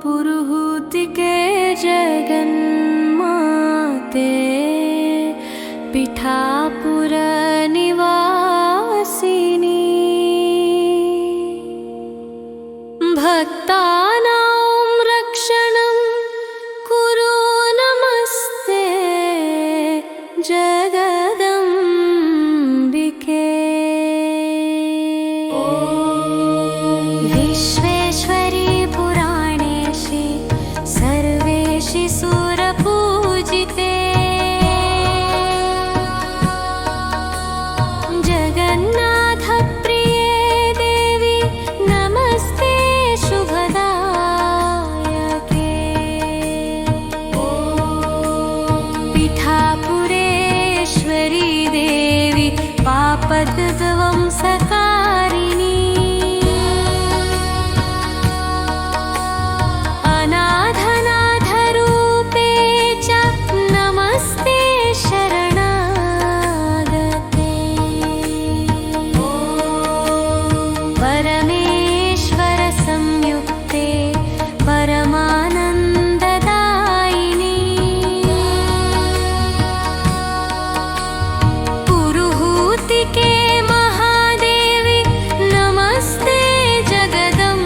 पुरुहूतिके जगन्माते पिठापुर निवासिनी भक्तानां रक्षणं कुरु नमस्ते जगदम्बिके। विश्वेश्वरी पुराणेशि सर्वेशि सुरपूजिते जगन्नाथप्रिये देवी नमस्ते शुभदायके। पीठापुरेश्वरी देवी पापध्वंसकारिणी अनाथनाथरूपे च नमस्ते शरणागते। परमेश्वर संयुक्ते परमानन्ददायिनी पुरुहूतिके महादेवी नमस्ते जगदम्बिके।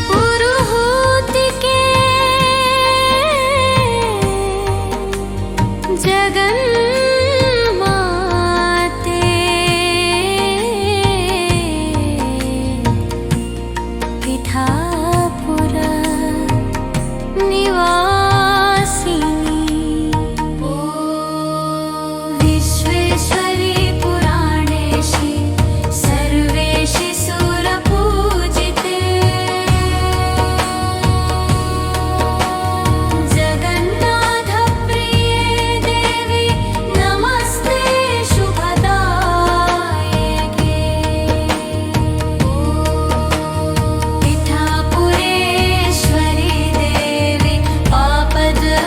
पुरुहूतिके जगन्माते पिठापुर निवासिनी। विश्वेश्वरी पुराणेशि सर्वेशि सुरपूजिते जगन्नाथप्रिये देवी नमस्ते शुभदायके। पीठापुरेश्वरी देवी पापध्वंसकारिणी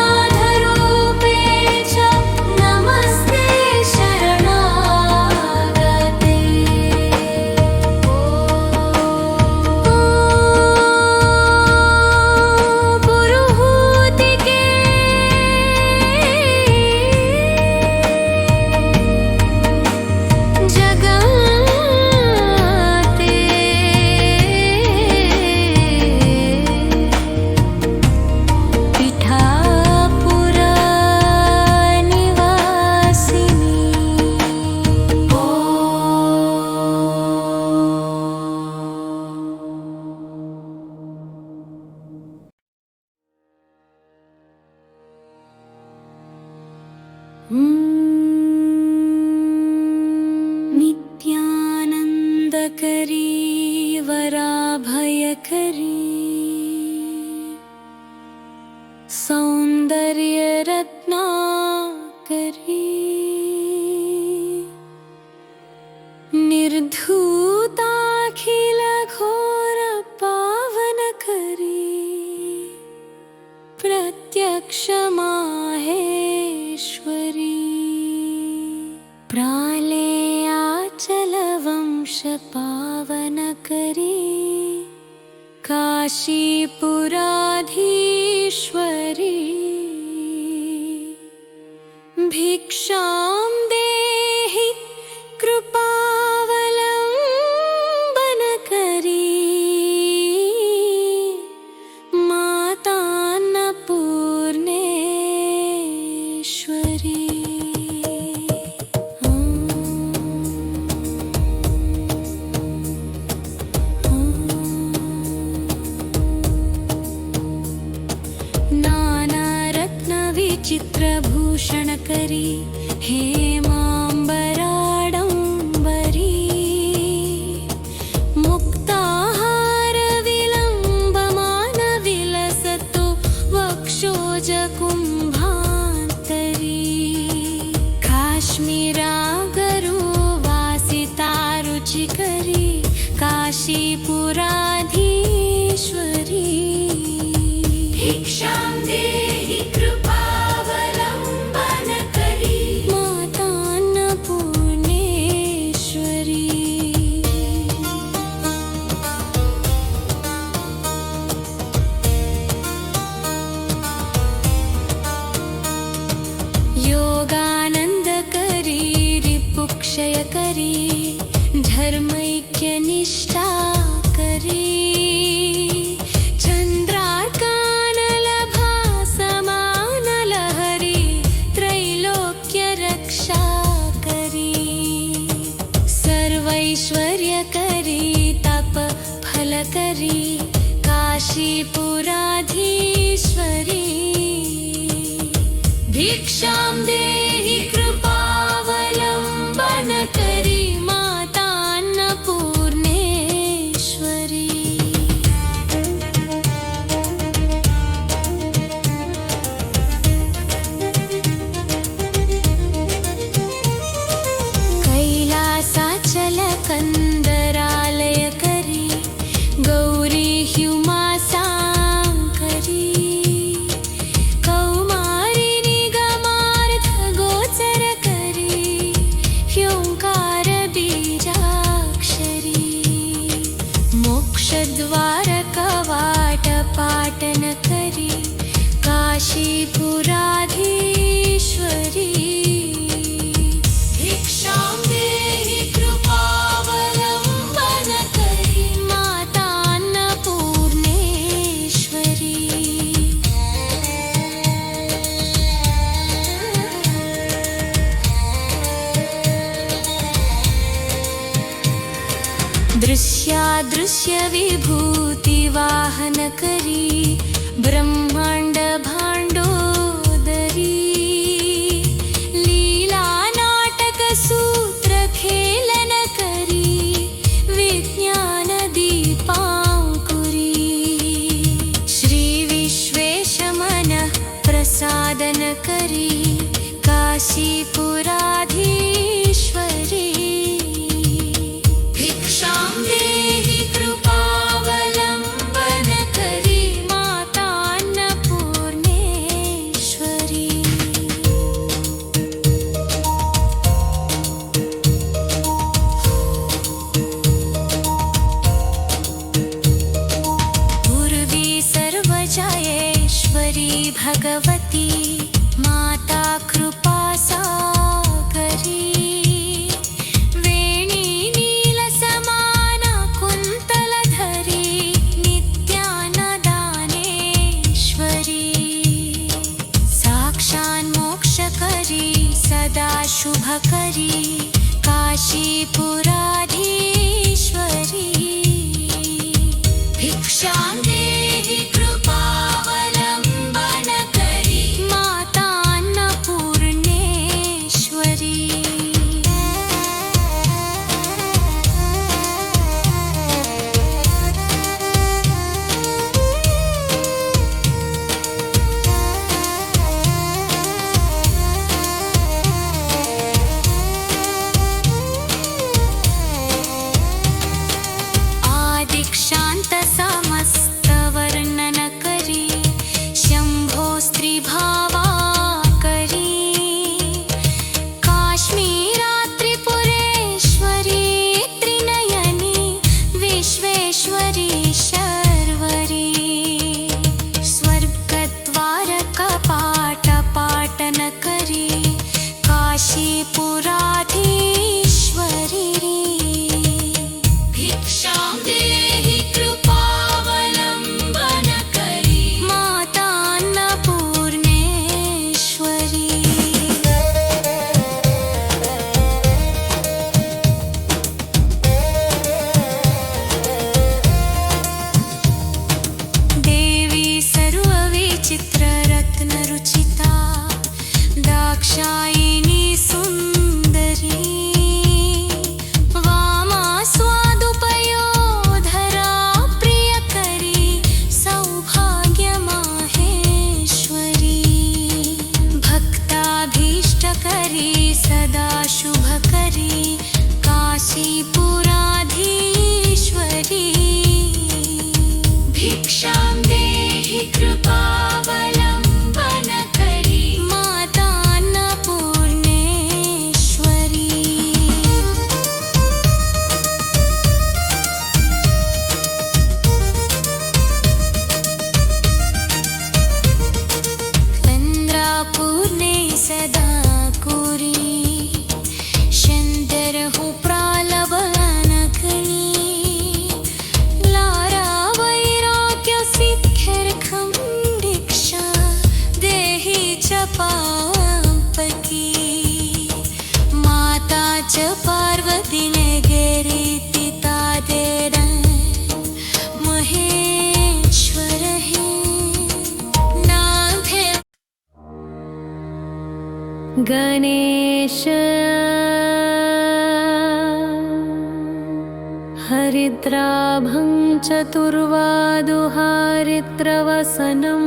अनाथनाथरूपे च नमस्ते शरणागते। पुरुहूतिके जगन्माते पिठापुर निवासिनी। नित्यानन्दकरी वराभयकरी सौन्दर्यरत्नाकरी निर्धूताखिलघोरपावनकरी प्रत्यक्षमाहेश्वरी प्रालेयाचलवंशपावनकरी काशीपुराधीश्वरी भिक्षां देहि कृपावलम्बनकरी मातान्नपूर्णेश्वरी। नानारत्नविचित्रभूषणकरी काशीपुराधीश्वरी भिक्षां देहि कृपावलम्बनकरी माता अन्नपूर्णेश्वरी योगानन्दकरी रिपुक्षयकरी धर्मैक्यनिष्ठा करी चन्द्रार्कानलभासमानलहरी त्रैलोक्यरक्षा करी सर्वैश्वर्यकरी तपफलकरी काशीपुराधीश्वरी भिक्षां देहि कृपावलम्बनकरी माता अन्नपूर्णेश्वरी कैलासाचलकन्दरालयकरी गौरी ह्युमासाङ्करी कौमारी निगमार्थगोचरकरी ह्योङ्कारबीजाक्षरी मोक्षद्वारकवाटपाटनकरी काशीपुराधीश्वरी भिक्षां देहि कृपावलम्बनकरी माता अन्नपूर्णेश्वरी दृश्यादृश्यविभूतिवाहनकरी ब्रह्माण्डभाण्डोदरी लीलानाटकसूत्रखेलनकरी विज्ञानदीपाङ्कुरी श्रीविश्वेशमनः प्रसादनकरी काशीपुराधीश्वरी भिक्षां देहि कृपावलम्बनकरी माता अन्नपूर्णेश्वरी पूर्वी सर्वजयेश्वरी भगवती माता कृपासागरी वेणी नीलसमाना कुन्तलधरी नित्यानदानेश्वरी साक्षान्मोक्षकरी सदा शुभकरी काशीपुराधीश्वरी भिक्षां देहि कृपावलम्बनकरी माता अन्नपूर्णेश्वरी आदिक्षान्तसमस्त च पार्वती नगरीति तादेर महेश्वर हे नाथे गणेश हरिद्राभं चतुर्वादुहारित्रवसनं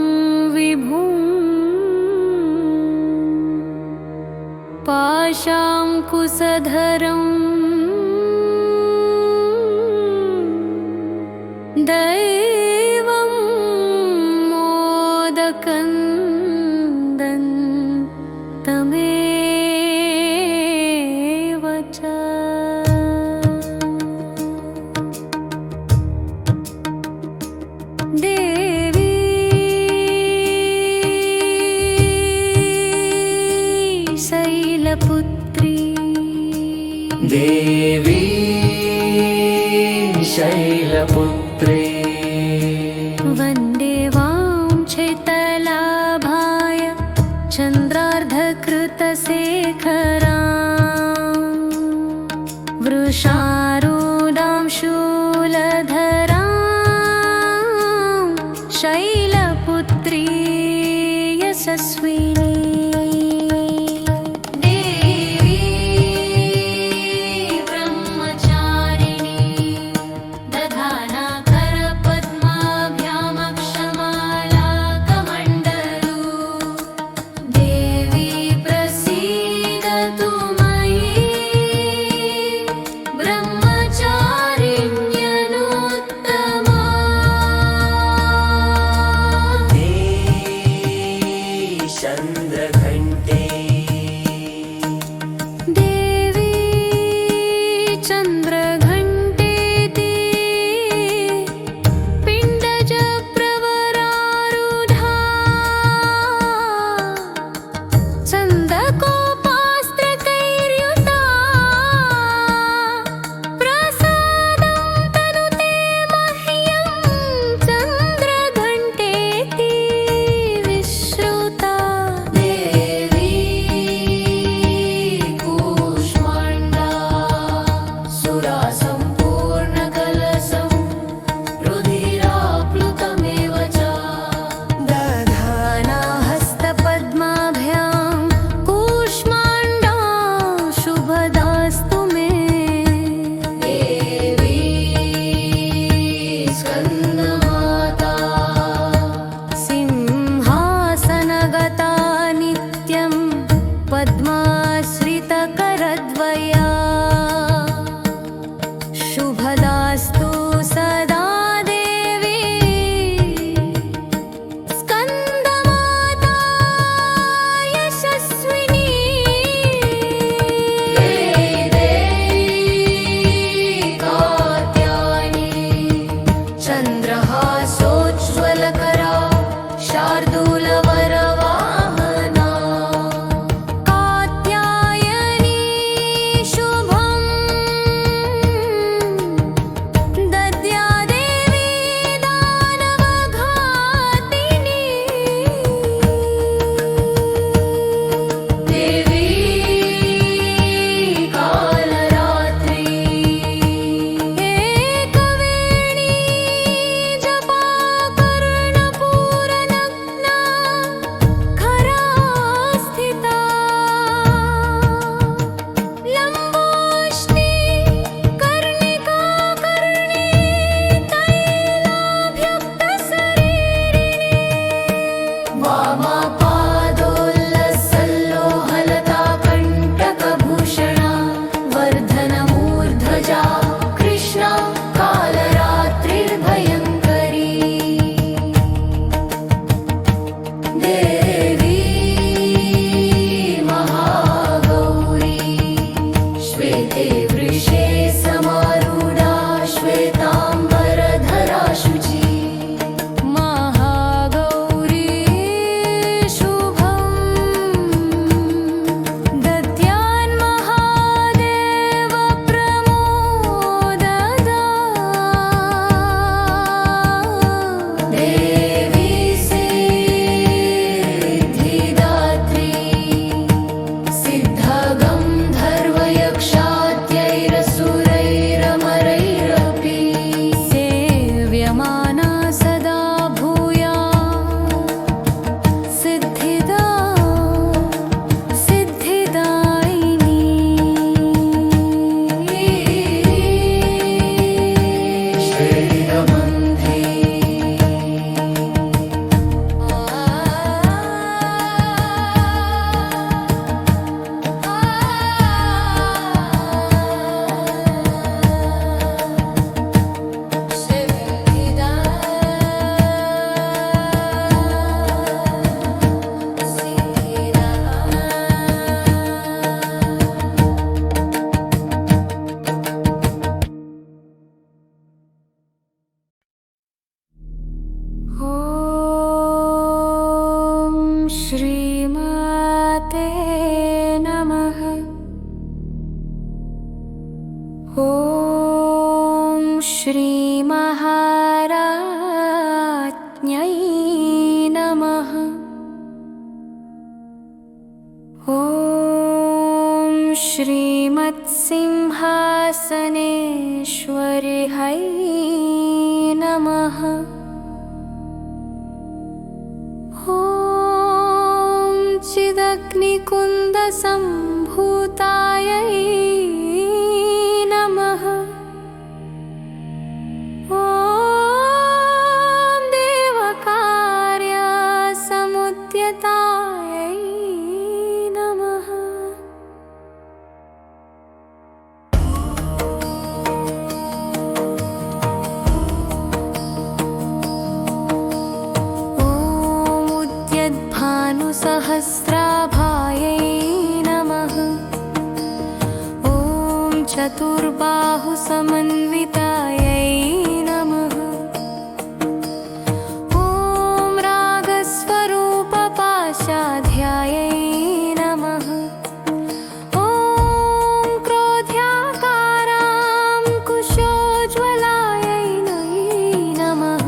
विभुं पाशाङ्कुशधरं दैवं मोदकन्दं तमेव च देवी शैलपुत्री देवी शैलपुत्री वन्दे वां चैतलाभाय चन्द्रार्धकृतशेखरां वृषारूढां शूलधरां शैलपुत्री यशस्विनी देवी ब्रह्मचारिणी दधाना करपद्माभ्यामक्षमालाकमण्डलू देवी प्रसीदतु मयि ब्रह्मचारिण्यनुत्तमा ईशन् ॐ श्रीमहाराज्ञै नमः। ॐ श्रीमत्सिंहासनेश्वर्यै नमः। ॐ चिदग्निकुन्दसम्भूतायै नमः। ॐ देवकार्यसमुद्यतायै नमः। भानुसहस्राभायै नमः। ॐ चतुर्बाहुसमन्वितायै नमः। ॐ रागस्वरूपपाशाध्यायै नमः। ॐ क्रोध्याकाराङ्कुशोज्ज्वलायै नमः।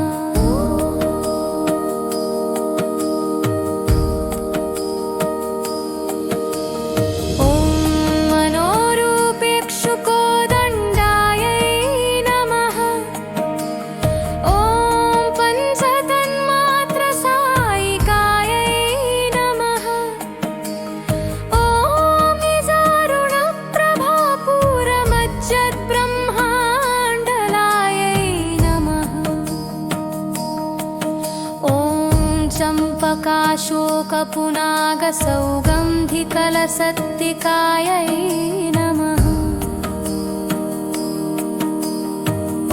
चम्पकाशोकपुनागसौगन्धिकलसत्तिकायै नमः।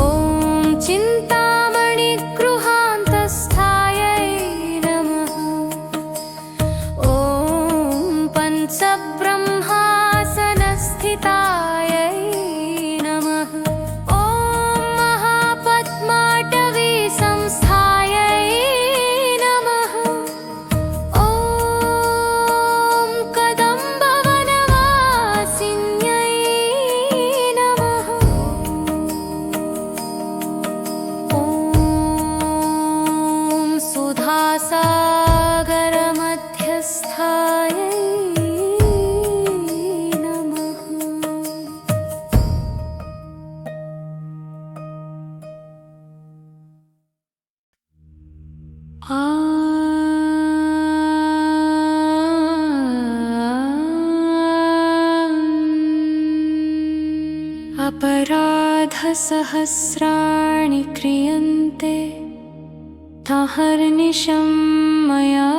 ॐ चिन्तामणिगृहान्तस्थायै नमः। ॐ पञ्चब्रह्मासनस्थितायै नमः। ॐ महापद्माटवीसंस्थायै नमः। ॐ कदम्बवनवासिन्यै नमः। ॐ सुधासागरमध्यस्थायै नमः। अपराधसहस्राणि क्रियन्ते अहर्निशं मया।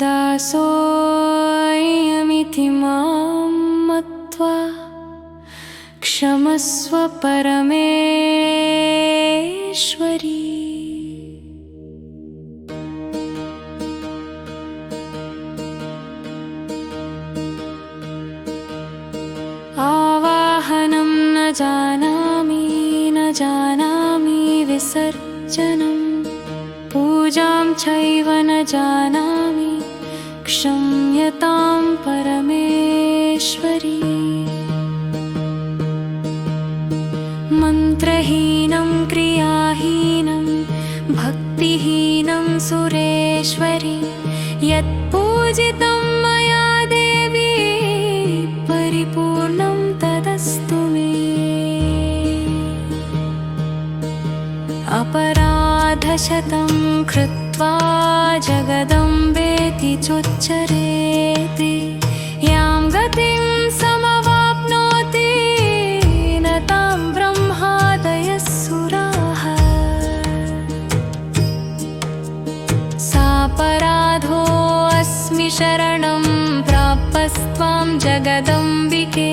दासोऽयमिति मां मत्वा क्षमस्व परमेश्वरी। आवाहनं न जानामि विसर्जनं। पूजां चैव न जानामि क्षम्यतां परमेश्वरी। मन्त्रहीनं क्रियाहीनं भक्तिहीनं सुरेश्वरी। यत्पूजितं मया देवी परिपूर्णं तदस्तु मे। अपराधशतं कृत्वा जगदम्बेति चोच्चरेति। यां गतिं समवाप्नोति न तां ब्रह्मादयः सुराः। सापराधोऽस्मि शरणं प्रापस्त्वां जगदम्बिके।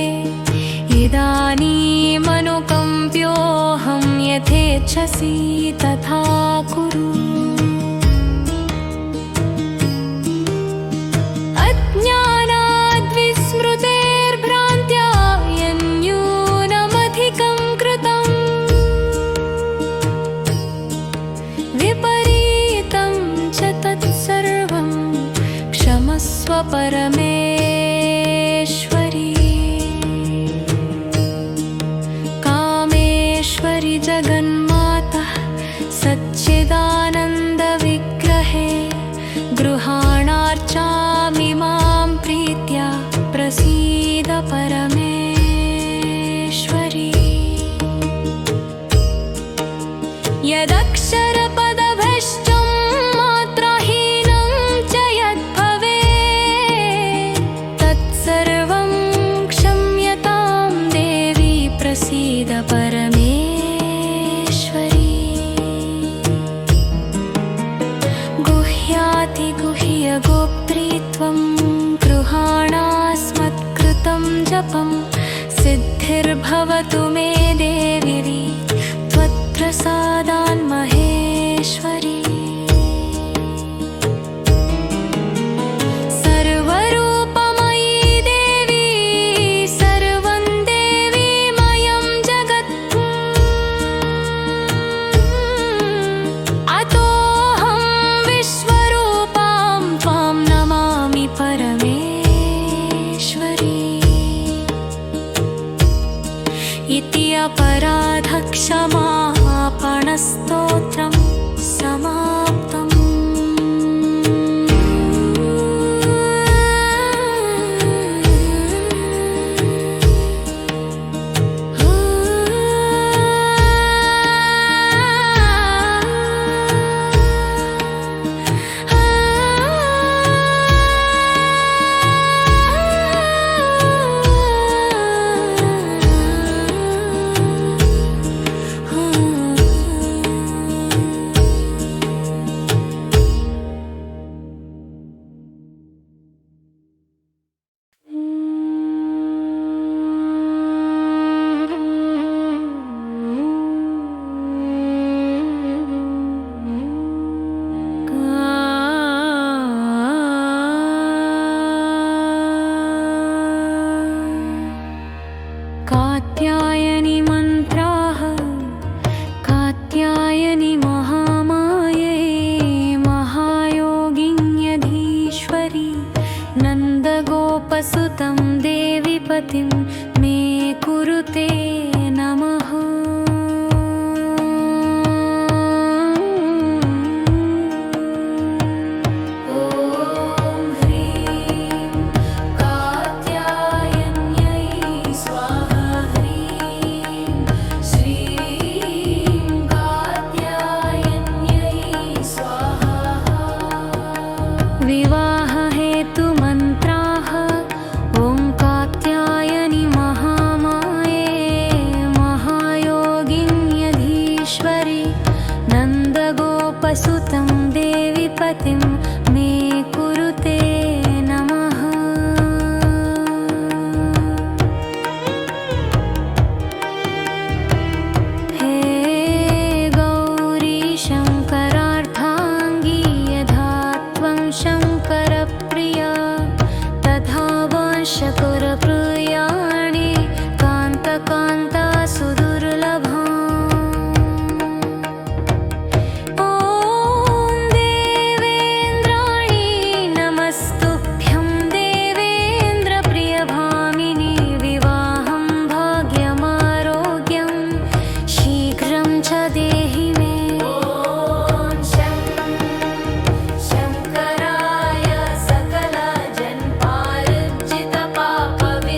इदानीमनुकम्प्योऽहं यथेच्छसि तथा कुरु। अज्ञानाद्विस्मृतेर्भ्रान्त्या यन्यूनमधिकं कृतं। विपरीतं च तत्सर्वं क्षमस्व परमेश्वरी। प्रसीद परमेश्वरी यदक्षरपदभ्रष्टं मात्राहीनं च यद्भवेत् तत्सर्वं क्षम्यतां देवी प्रसीद परमेश्वरी गुह्यातिगुह्यगोप्त्रीत्वं गृहाणास्मत्कृतं जपं सिद्धिर्भवतु मे देवी त्वत्प्रसादान् महेश्वरी सर्वरूपमयी देवी सर्वं देवीमयं जगत् अतोऽहं विश्वरूपां त्वां नमामि परमेश्वरी इति अपराधक्षमापणस्तोत्रं समाप्तम्। कात्यायनि मन्त्राः कात्यायनि महामाये महायोगिन्यधीश्वरी नन्दगोपसुतं देवीपतिं मे कुरुते नमः। विवाहहेतुमन्त्राः ॐ कात्यायनि महामाये महायोगिन्यधीश्वरि नन्दगोपसुतं देवीपतिं मे कुरुते नमः। हे गौरी शङ्करार्धाङ्गी यथा त्वं शङ्करप्रिया तथा वंशकुरप्रियाणि कान्तकान्ता सुदुर्लभा। ॐ देवेन्द्राणि नमस्तुभ्यं देवेन्द्रप्रियभामिनि विवाहं भाग्यमारोग्यं शीघ्रं च देहि मे। शङ्कराय सकलजन्मार्जितपापविनाशाय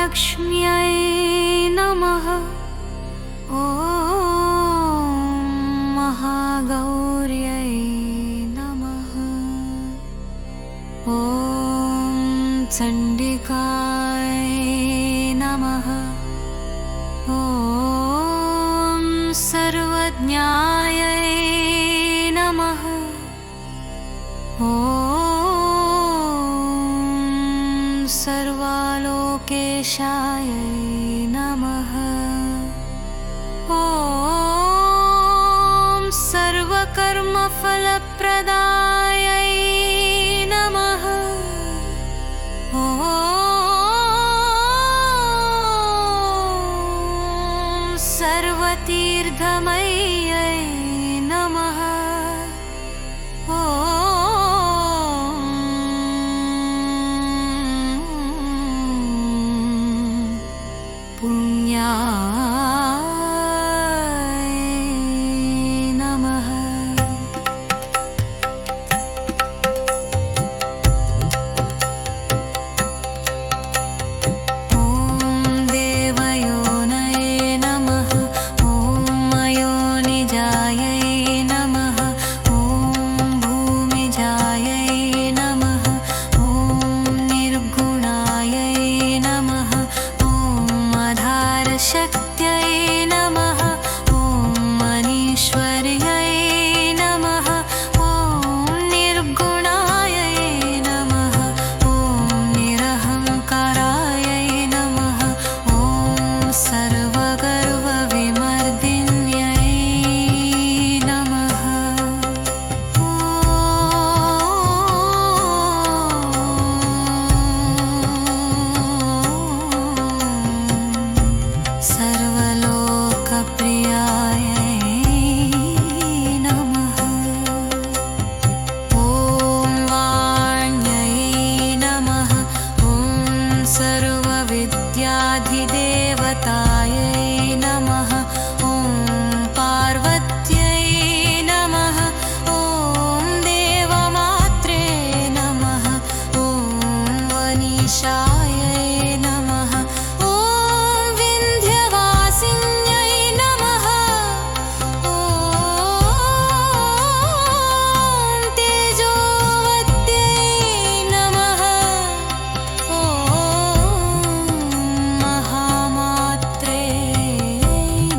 महालक्ष्म्यै नमः। ॐ महागौर्यै नमः। ॐ चण्डिकाय नमः। ॐ सर्वज्ञायै नमः। ॐ सर्वालोकेशाय नमः। ॐ सर्वकर्मफलप्रदायै नमः। ॐ सर्वतीर्थमय्यै नमः। ॐ पुण्याय नमः। ॐ देवयोनये नमः। ॐ मयोनिजायै नमः। ॐ भूमिजायै नमः। ॐ निर्गुणायै नमः। ॐ आधारशक्त्यै नमः। ॐ मनीश्वर्यै नमः। ॐ निर्गुणायै नमः। ॐ निरहङ्कारायै नमः। ॐ सर्वगर्वविमर्दिन्यै नमः। सर्वलोकप्रियायै नमः। ॐ वाण्यै नमः। ॐ सर्वविद्याधिदेवतायै नमः। ॐ पार्वत्यै नमः। ॐ देवमात्रे नमः। ॐ वनिशायै नमः। ॐ विन्ध्यवासिन्यै नमः। ॐ तेजोवत्यै नमः। ॐ महामात्रे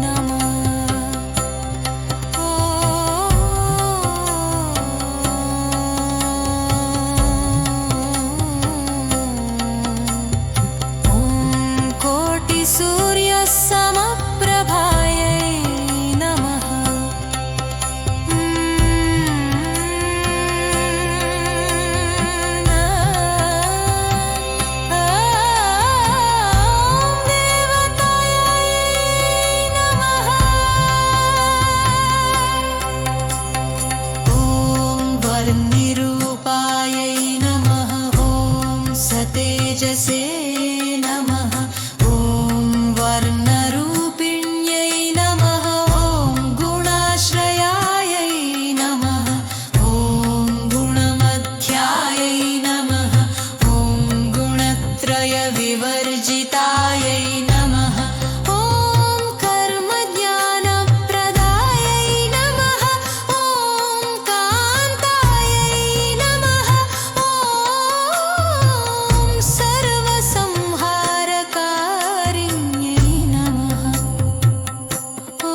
नमः। ॐ कोटिसूर्यसमप्रभायै नमः। देवतायै नमः। ॐ वर्णिरूपायै नमः। ॐ सतेजसे नमः। ॐ वर्णरूपिण्यै नमः। ॐ गुणाश्रयायै नमः। ॐ गुणमध्यायै नमः। ॐ गुणत्रयविवर्जितायै नमः। ॐ कर्मज्ञानप्रदायै नमः। ॐ कान्तायै नमः। ॐ सर्वसंहारकारिण्यै नमः। ॐ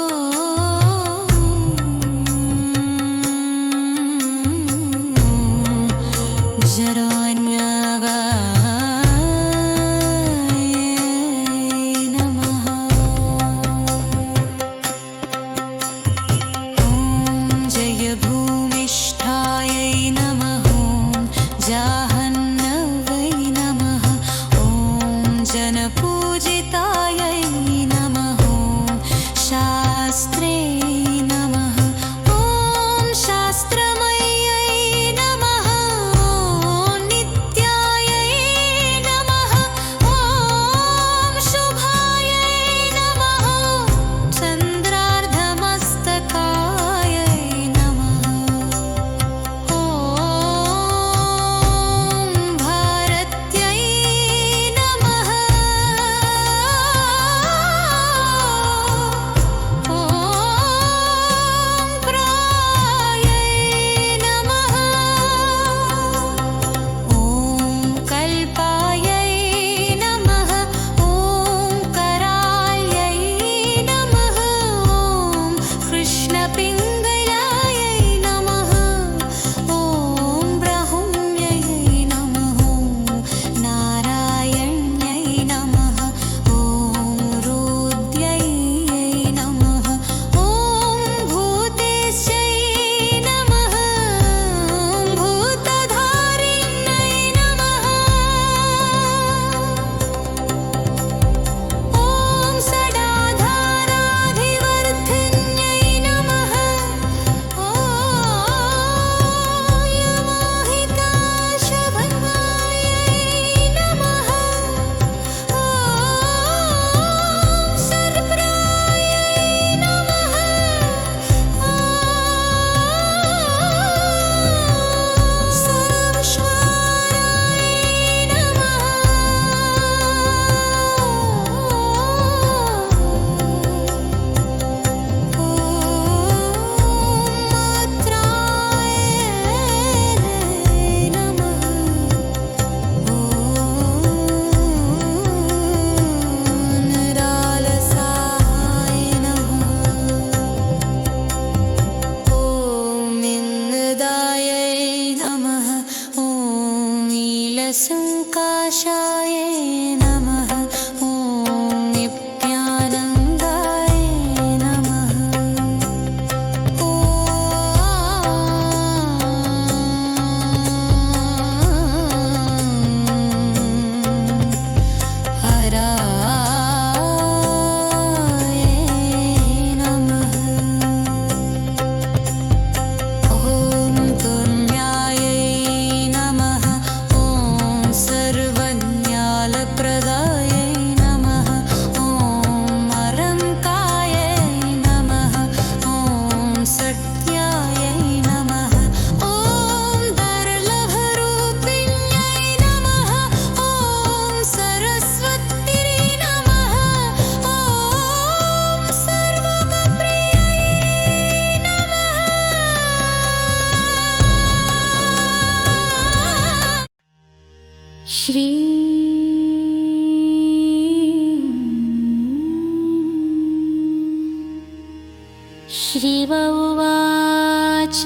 शिव उवाच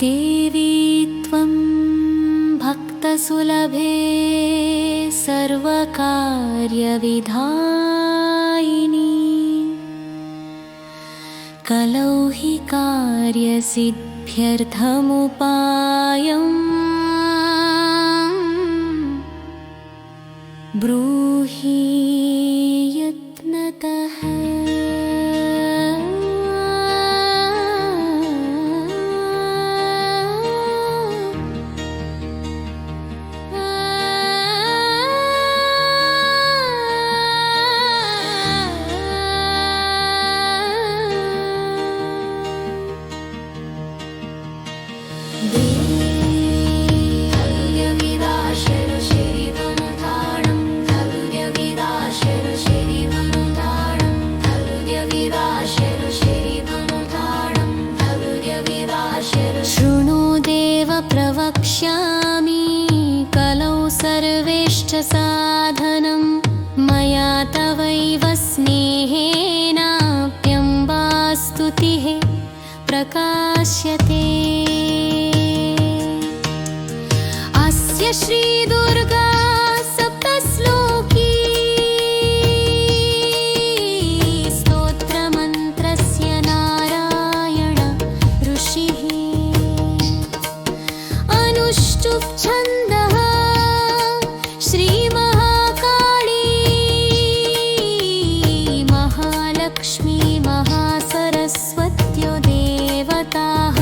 देवी त्वं भक्तसुलभे सर्वकार्यविधायिनी कलौ हि कार्यसिद्ध्यर्थमुपायम् ब्रूहि यत्नतः। शृणु देव प्रवक्ष्यामि कलौ सर्वेश्च साधनं मया तवैव स्नेहेनाप्यम्बा स्तुतिः प्रकाश्यते। अस्य श्रीदुर्गा सप्तश्लोकी स्तोत्रमन्त्रस्य नारायण ऋषिः अनुष्टुप् छन्दः श्रीमहाकाली महालक्ष्मी महासरस्वत्यो देवताः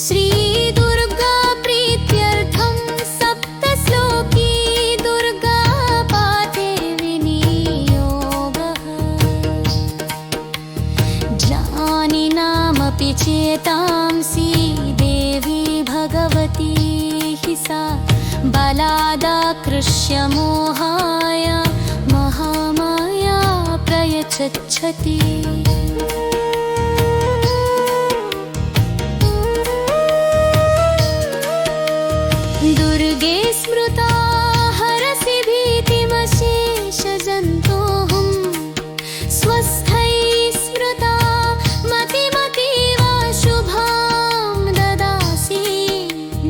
श्रीदुर्गा प्रीत्यर्थं सप्तश्लोकी दुर्गा पाठे विनियोगः। ज्ञानिनामपि चेतांसि देवी भगवती हि सा बलादाकृष्य मोहाय महामाया प्रयच्छति। दुर्गे स्मृता हरसि भीतिमशेषजन्तोऽहं स्वस्थैः स्मृता मतिमतीव शुभां ददासि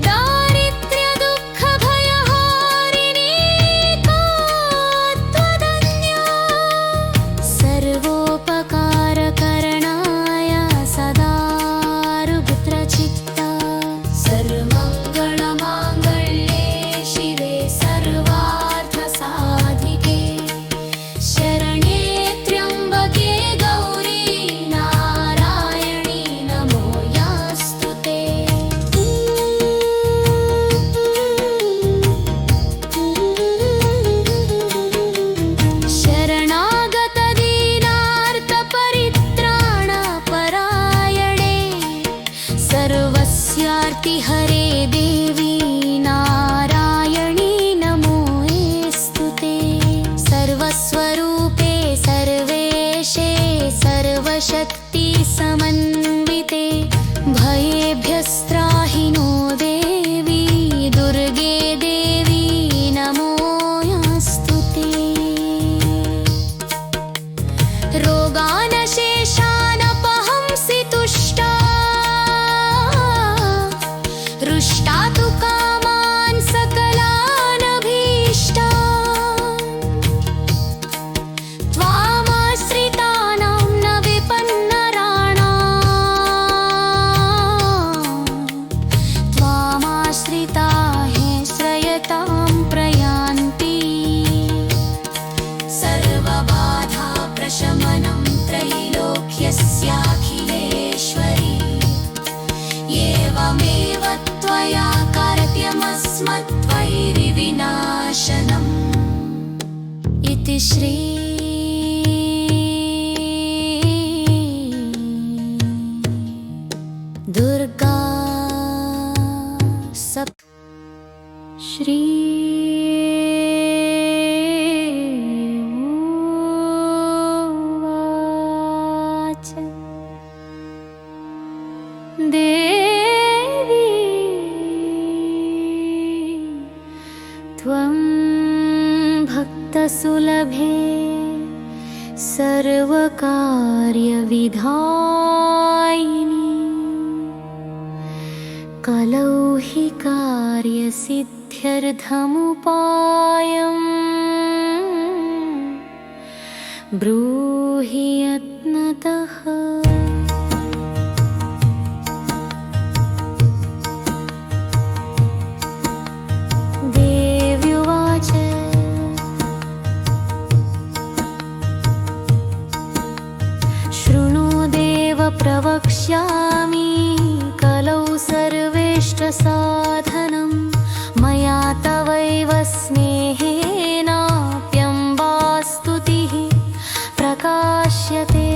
दारिद्र्यदुःखभयहारिणी का त्वदन्या सर्वोपकारकरणाय सदा रुद्रचित्ता सर्वमङ्गलमाङ्गल्ये शिवे सर्वार्थसाधिके शरण्ये त्र्यम्बके गौरी नारायणी नमोऽस्तु ते। शरणागतदीनार्तपरित्राणपरायणे सर्वस्यार्तिहरे देवी नारायणी नमोऽस्तु ते। सर्वस्वरूपे सर्वेशे सर्वशक्तिसमन्विते भयेभ्यस्त्राहि नो देवी दुर्गे देवी नमोऽस्तु ते। रोगानशेषानपहंसि तुष्टा रुष्टा तु कामान् सकलानभीष्टान् त्वामाश्रितानां न विपन्नराणाम् त्वामाश्रिता हि श्रयतां प्रयान्ति। सर्वबाधा प्रशमनं त्रैलोक्यस्याखिलेश्वरी एवमेव त्वया कार्त्यमस्मद्वैरिविनाशनम् इति श्री दुर्गा श्री उवाच देवी त्वं भक्तसुलभे सर्वकार्यविधायिनी कलौ हि कार्यसिद्ध्यर्थमुपायम् ब्रूहि यत्नतः। देव्युवाच शृणु देव प्रवक्ष्यामि कलौ सर्वेष्टसाधनं मया तवैव स्नेहेनाप्यम्बा स्तुतिः प्रकाश्यते।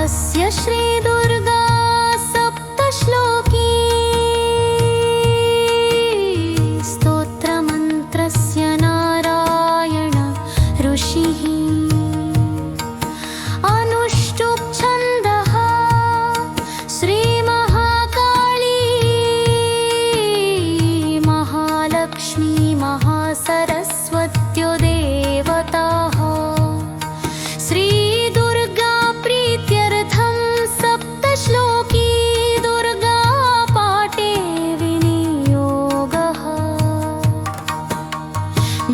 अस्य श्रीदुर्गा सप्तश्लोकी स्तोत्रमन्त्रस्य नारायण ऋषिः अनुष्टुप् छन्दः श्रीमहाकाली महालक्ष्मी महासरस्वत्यो देवताः। श्रीदुर्गा प्रीत्यर्थं सप्तश्लोकी दुर्गा पाठे विनियोगः।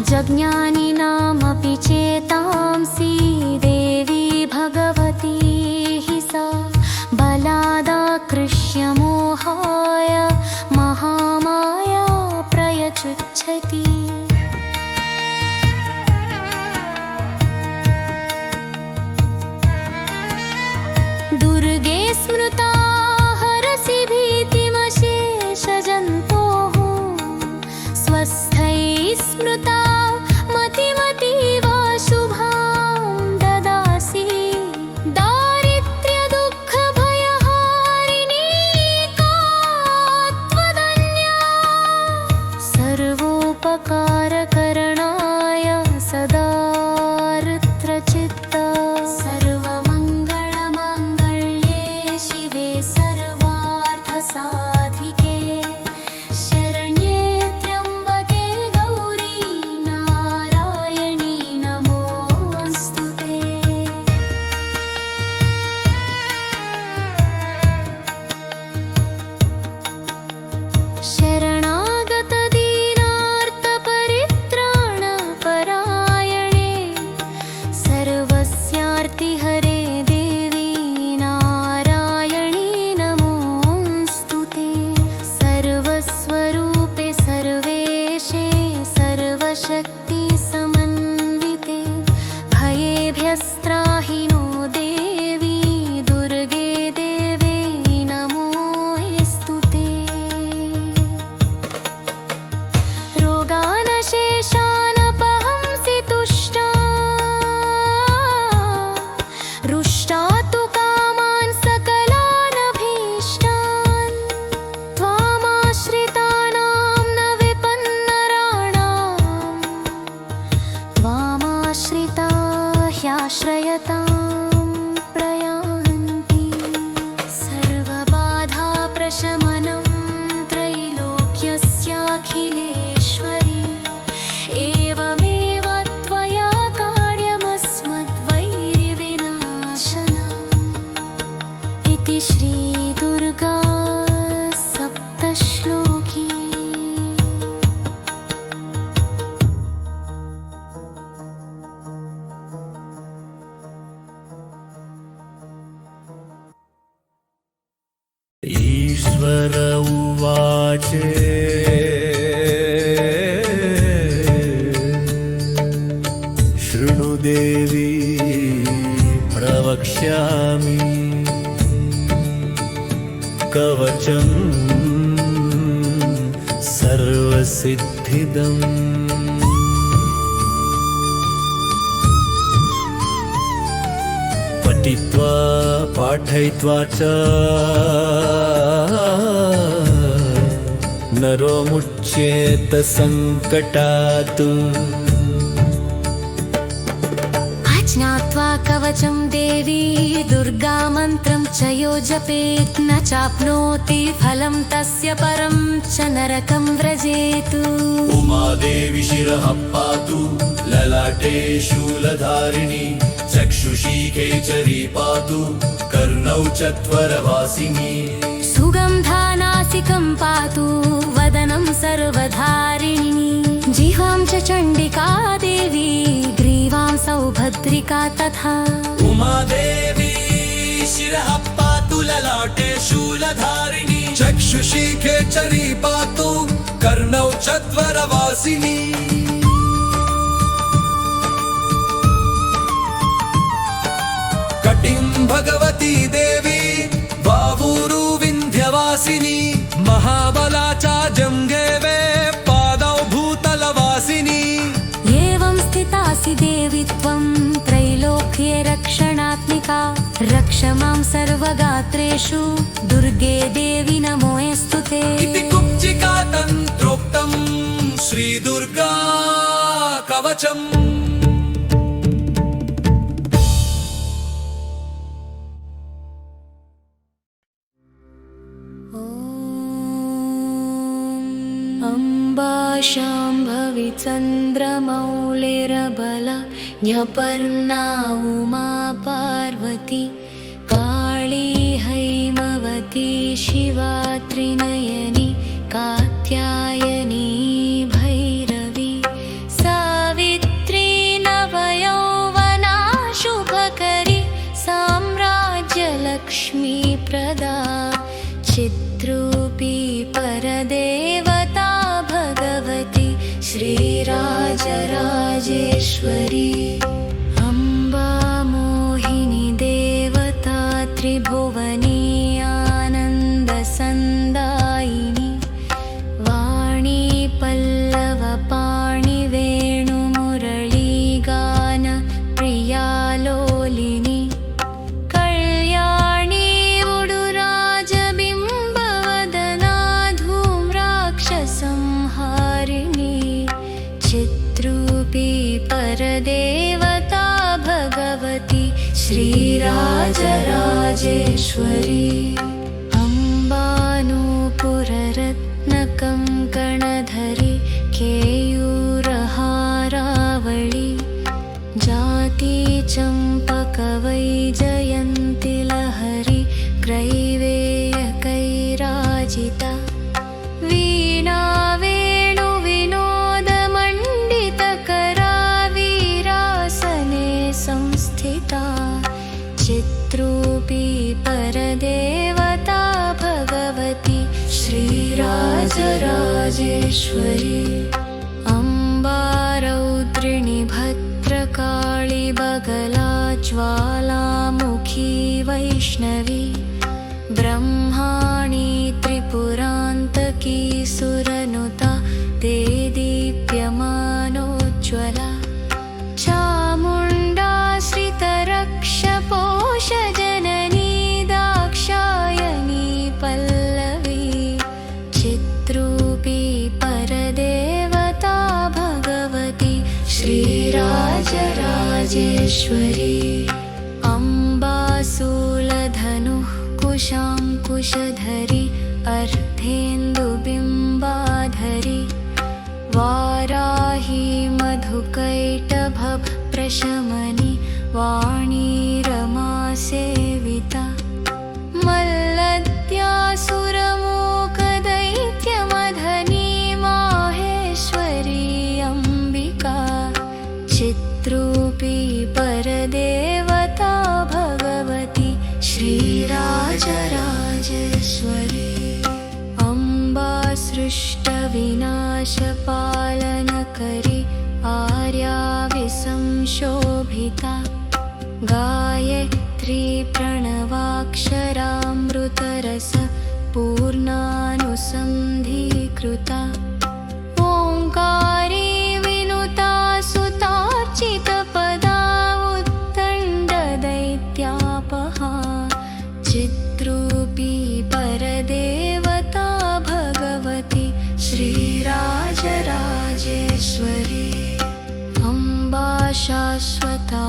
जज्ञानिनामपि चेतांसि देवी भगवती हि सा बलादाकृष्य मोहाय महामाया प्रयच्छति। दुर्गे स्मृता हरसि भीतिमशेषजन्तोः स्वस्थैः स्मृता मतिमतीव शुभां ददासि। दारिद्र्यदुःखभयहारिणी का त्वदन्या सर्वोपकारकरणाय सदार्त्रचित्ता। सर्वमङ्गलमाङ्गल्ये शिवे सर्वार्थसाधिके शरण्ये त्र्यम्बके गौरी नारायणी नमोऽस्तुते। शरणागतदीनार्तपरित्राणपरायणे सर्वस्यार्तिहरे देवी नारायणी नमोऽस्तुते। सर्वस्वरूपे सर्वेशे सर्वशक्तिसमन्विते भयेभ्यस्त्राहि नो देवी दुर्गे देवे नमोऽस्तुते। रोगानशेषानपहंसि तुष्टा रुष्टा तु कामान् सकलानभीष्टान् त्वामाश्रितानां न विपन्नराणां त्वामाश्रिता ह्याश्रयतां प्रयान्ति। सर्वबाधाप्रशमनं त्रैलोक्यस्याखिलेश्वरी एवमेव त्वया कार्यमस्मद्वैरिविनाशनम् इति श्रीदुर्गा सप्तश्लोकी। ईश्वर उवाच शृणु देवी प्रवक्ष्यामि कवचं सर्वसिद्धिदम् पठित्वा पाठयित्वा च नरो मुच्येत संकटात्। अज ज्ञात्वा कवचं देवी दुर्गा मन्त्रं च यो जपेत् न चाप्नोति फलं तस्य परं च नरकं व्रजेतु उमादेवी शिरः पातु ललाटे शूलधारिणी चक्षुषी केचरी पातु कर्णौ चत्वरवासिनी सुगन्धानासिकं पातु वदनं सर्वधारिणी जिह्वां च चण्डिका देवी ग्रीवां सौभद्रिका तथा उमादेवी शिरः पातु ललाटे शूलधारिणी चक्षुषी केचरी पातु कर्णौ चत्वरवासिनी कटिं भगवती देवी बावूरु विन्ध्यवासिनी महाबला च जङ्गेवे पादौ भूतलवासिनी एवं स्थितासि देवी त्वं त्रैलोक्ये रक्षणात्मिका रक्ष मां सर्वगात्रेषु दुर्गे देवी नमोऽस्तु ते इति कुब्जिका तन्त्रोक्तं श्रीदुर्गा कवचम् अम्बा शाम्भवी चन्द्रमौळिरबला न्यपर्णा उमा पार्वती काली हैमवती शिवा त्रिनयनी कात्यायनी भैरवी सावित्री नवयौवना शुभकरी साम्राज्यलक्ष्मी प्रदा चिद्रूपी परदेवता भगवती श्रीराजराजेश्वरी अम्बा मोहिनी देवता त्रिभुवनी आनन्दसन्दायिनी वाणी पल्लवपाणि वेणुमुरळीगान प्रियालोलिनी कल्याणी उडुराजबिम्बवदना धूम्राक्षसंहारिणी चिद्रूपी परदेवता भगवती श्रीराजराजेश्वरी अम्बानूपुररत्नकङ्कणधरी केयूरहारावळी जाति चम्पकवैजयन्ति लहरी ग्रैवेयकैराजिता वीणा वेणुविनोदमण्डितकरा वीरासने संस्थिता चिद्रूपी परदेवता भगवती श्रीराजराजेश्वरी अम्बा रौद्रिणी भद्रकाळी बगला ज्वालामुखी वैष्णवी ब्रह्माणी त्रिपुरान्तकी सुरनुता ते दीप्यमानोज्ज्वला चामुण्डा श्रितरक्षपोषजननी दाक्षायणी पल्लवी चिद्रूपी परदेवता भगवती श्रीराजराजेश्वरी अम्बा शूलधनुः कुशाङ्कुशधरी अर्धेन्दुबिम्बाधरी वाराही मधुकैटभप्रशमनी वाणी रमा सेविता मल्लद्यासुरमूकदैत्यमधनी माहेश्वरी अम्बिका चिद्रूपी परदेवता भगवती श्रीराजराजेश्वरी अम्बा सृष्टविनाशपालनकरी आर्याविसंशोभिता गायत्री प्रणवाक्षरामृतरस पूर्णानुसन्धीकृता ओङ्कारी विनुता सुतार्चितपदा उत्तण्डदैत्यापहा चिद्रूपी परदेवता भगवती श्रीराजराजेश्वरी अम्बा शाश्वता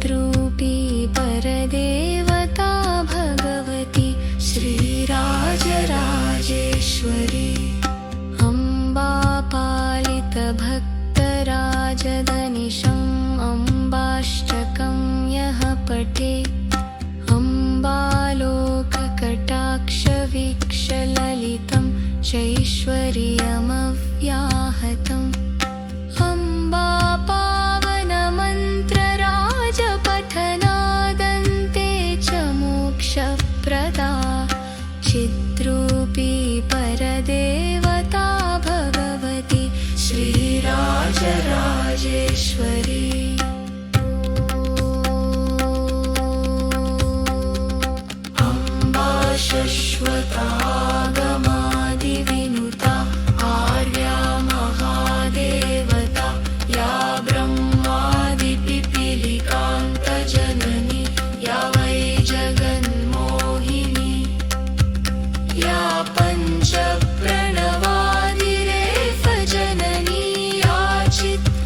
चिद्रूपी परदेवता भगवती श्रीराजराजेश्वरी अम्बा पालितभक्तराजदनिशम् अम्बाष्टकं यः पठेत् अम्बालोककटाक्षवीक्षललितं चैश्वर्यमव्याहतम् अम्बा पावनमन्त्रराजपठनादन्ते च मोक्षप्रदा चिद्रूपी परदेवता भगवती श्रीराजराजेश्वरी अम्बा शश्वतागमादिविनुता आर्या महादेवता या ब्रह्मादिपिपीलिकान्तजननी या वै जगन्मोहिनी या पञ्चप्रणवादिरेफजननी या चित्कलामालिनी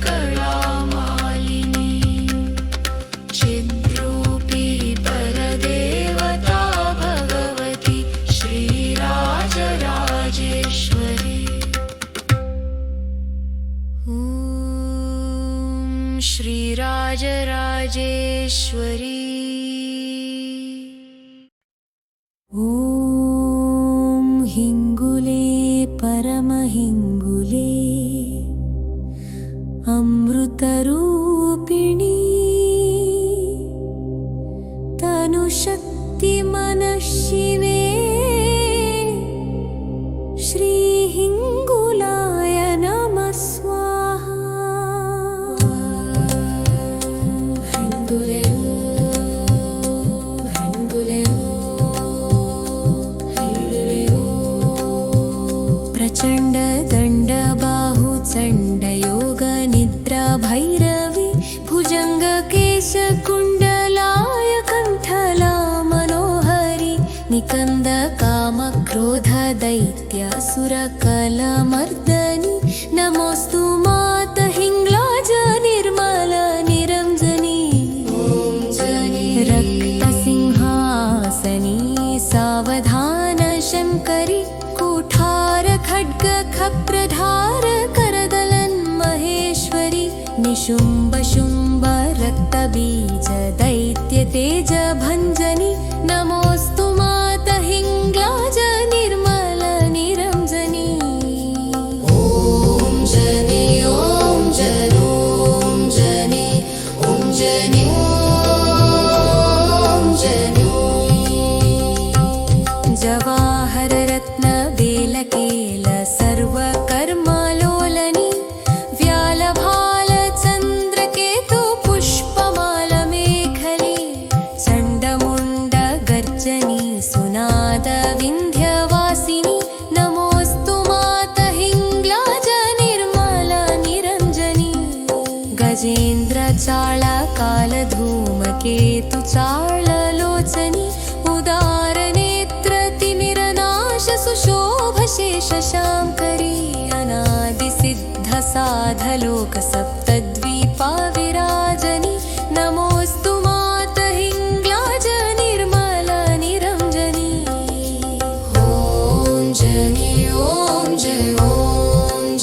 चिद्रूपी परदेवता भगवती श्रीराजराजेश्वरी ॐ श्रीराजराजेश्वरी ॐ हिङ्गुले परमहिङ्गुले अमृतरूपिणी तनुशक्तिमनःशिवे श्रीहिङ्गुलाय नमः स्वाहा हिङ्गुले हिङ्गुले प्रचण्ड दण्ड बाहु चण्ड योग निद्रा भैरवी भुजङ्ग केश कुण्डलाय कण्ठला मनोहरि निकन्द काम क्रोध दैत्य सुरकलमर्दनि नमोऽस्तु मात हिङ्ग्लाज निर्मल निरञ्जनी रक्तसिंहासनी सावधान शङ्करी कुठार खड्ग खप्रधार करदलन् महेश्वरी निशुम्भ शुम्भ रक्तबीज दैत्य तेज भञ्जनी नमोऽस्तु मात हिङ्ग्लाज निर्मल निरञ्जनी ॐ जनि ॐ जनो ॐ जनि ॐ जनि ॐ जनि जवाहररत्न बेलकेल सर्वकर्मलोलनी व्यालभाल चन्द्रकेतु पुष्पमालमेखली चण्डमुण्ड गर्जनी सुनाद विन्ध्यवासिनी नमोऽस्तु मात हिङ्ग्लाज निर्मल निरञ्जनी गजेन्द्र चाळकालधूमकेतु चाळलोचनी उदारनेत्रतिमिरनाश सुशोभशेषशाङ्करी अनादिसिद्धसाधलोकसप्तद्वीपा विराजनी नमोऽस्तु मात हिङ्ग्लाज निर्मल निरञ्जनी ॐ जनि ॐ जय ॐ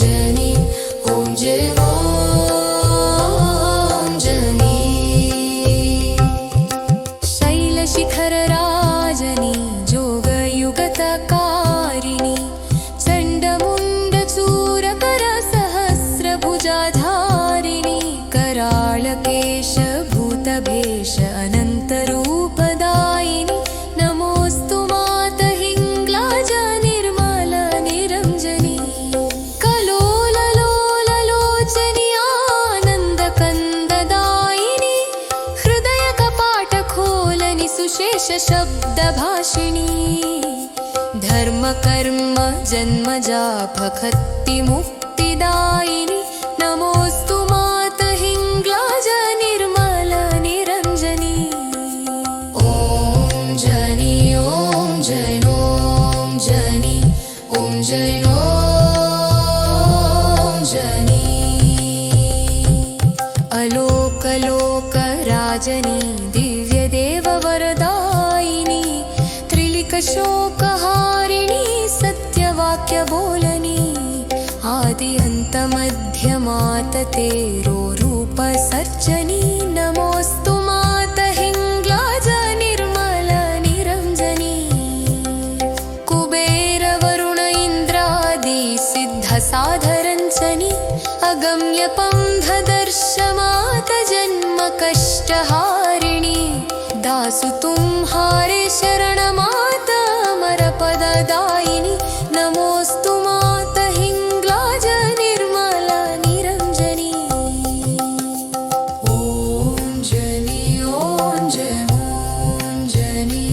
जनि ॐ जय ॐ जनि शैलशिखरराजनी जोगयुगतकारिणी चण्डमुण्डचूरकर सहस्रभुजाधारिणी कराळकेश भूतभेष अनन्तरूपदायिनी नमोऽस्तु मात हिङ्ग्लाज निर्मल निरञ्जनी कलोललोललोचनी आनन्दकन्ददायिनी हृदयकपाटखोलनि सुशेषशब्दभाषिणी धर्मकर्म जन्मजापखत्तिमुक्तिदायिनी नमोऽस्तु मात हिङ्ग्लाज निर्मल निरञ्जनी ॐ जनि ॐ जय ॐ जनि ॐ जय ॐ जनि अलोकलोकराजनी पावनी दिव्यदेववरदायिनी त्रिलिकशोकहारिणी सत्यवाक्य बोलनी आदि अंत मध्यमात तेरो रूप सर्जनी नमोस्तु मात हिंग्लाज निर्मल निरंजनी कुबेर वरुण इंद्रादि सिद्ध साधरंचनी अगम्य पंधदर्शमात जन्म कष्टहारिणी दासु तुम्हारे शरण मात अमर पददायिनी नमोस्तु मात हिंग्लाज निर्मल निरंजनी ओम जनी ओम जन ओम जनी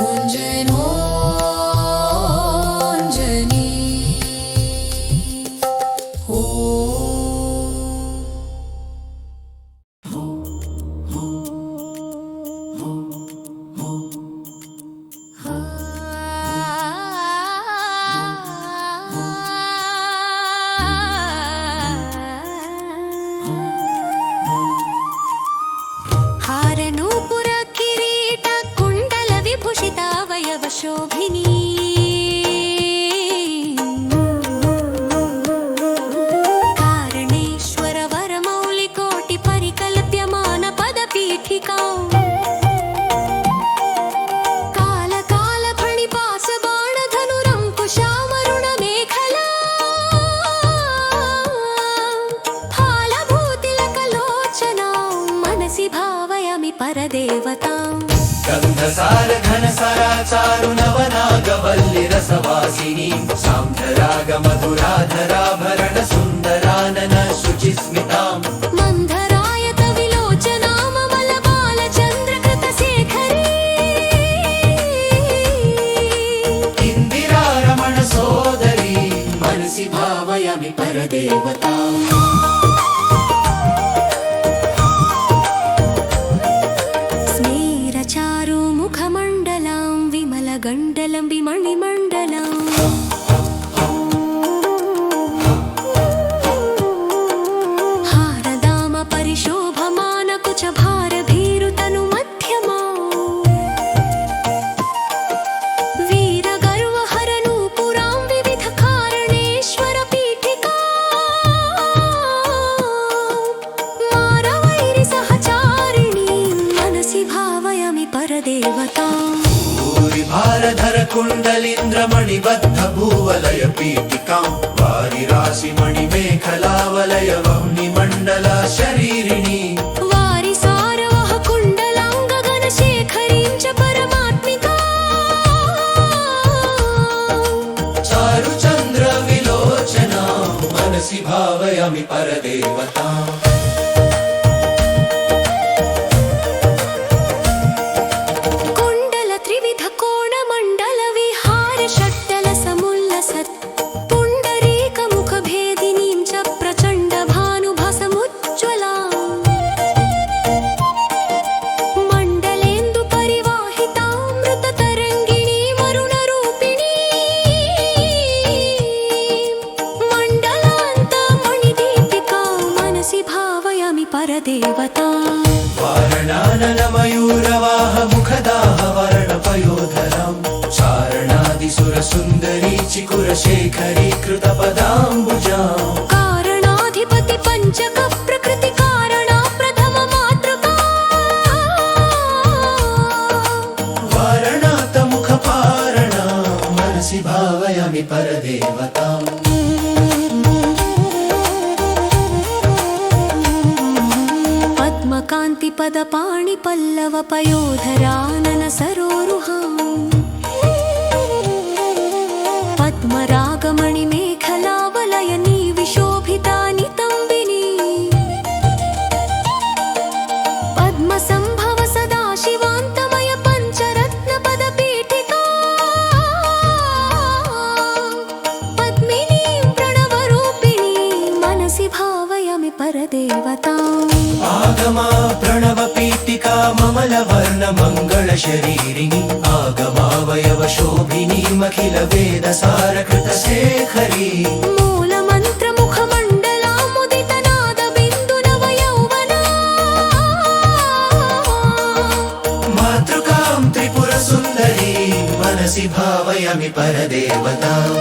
ओम जन ओम जनी हारनूपुर किरीट कुण्डल विभूषिता वयव शोभिनी कारणेश्वर वरमौलि कोटि परिकल्प्यमान पदपीठिका काल काल फणिपास बाण धनुरङ्कुशामरुण मेखला फालभूतिलकलोचना मनसि भावयामि परदेवताम् गन्धसार घनसारा चारु नवनागवल्लि रसवासिनी सान्ध्रराग मधुराधराभरण सुन्दरानन शुचिस्मिताम् मन्धरायत विलोचना ममल बालचन्द्रकृत शेखरी इंदिरा रमण सोदरी मनसि भावयामि परदेवताम् स्मेरचारु मुखमण्डलां विमलगण्डलं विमणिमण्डलम् हारदाम परिशोभमान कुच भारभीरुतनु मध्यमा वीरगर्वहरनूपुरां विविध कारणेश्वर पीठिका मारवैरि सहचारिणी मनसि भावयामि परदेवताम् भारधर कुण्डलीन्द्रमणिबद्ध भूवलय पीठिकां वारिराशि मणिमेखलावलय वह्निमण्डला शरीरिणी वारिसारवः कुण्डलाङ्गगणशेखरीं च परमात्मिका चारुचन्द्र विलोचना मनसि भावयामि परदेवताम् कुण्डल त्रिविध कोणमण्डल विहार षट्टल समुल्लसत् पुण्डरीकमुखभेदिनीं च प्रचण्ड भानुभसमुज्ज्वलाम् मण्डलेन्दु परिवाहितामृततरङ्गिणी वरुणरूपिणी मण्डलान्तमणिदीपिका मनसि भावयामि परदेवताम् वारणानन मयूरवाह मुखदाह वर्णपयोधरां चारणादिसुरसुन्दरी चिकुरशेखरी कृतपदाम्बुजाम् कारणाधिपति पञ्चक प्रकृति कारणा प्रथम मातृका वारणात मुखपारणा मनसि भावयामि परदेवताम् पद्मकान्ति पदपाणि पल्लव पयोधरानन सरोरुहाम् पद्मरागमणि मेखलावलयनी विशोभिता नितम्बिनी पद्मसम्भव सदा शिवान्तमय पञ्चरत्न पदपीठिका पद्मिनीं प्रणवरूपिणी मनसि भावयामि परदेवताम् आगमा प्रणव पीठिका ममल वर्ण मंगल शरीरिणी आगमावयव शोभिनी मखिल वेद सार कृत शेखरी मूल मंत्र मुखमण्डला मुदित नाद बिन्दु नव यौवना मनसि भावयामि परदेवताम्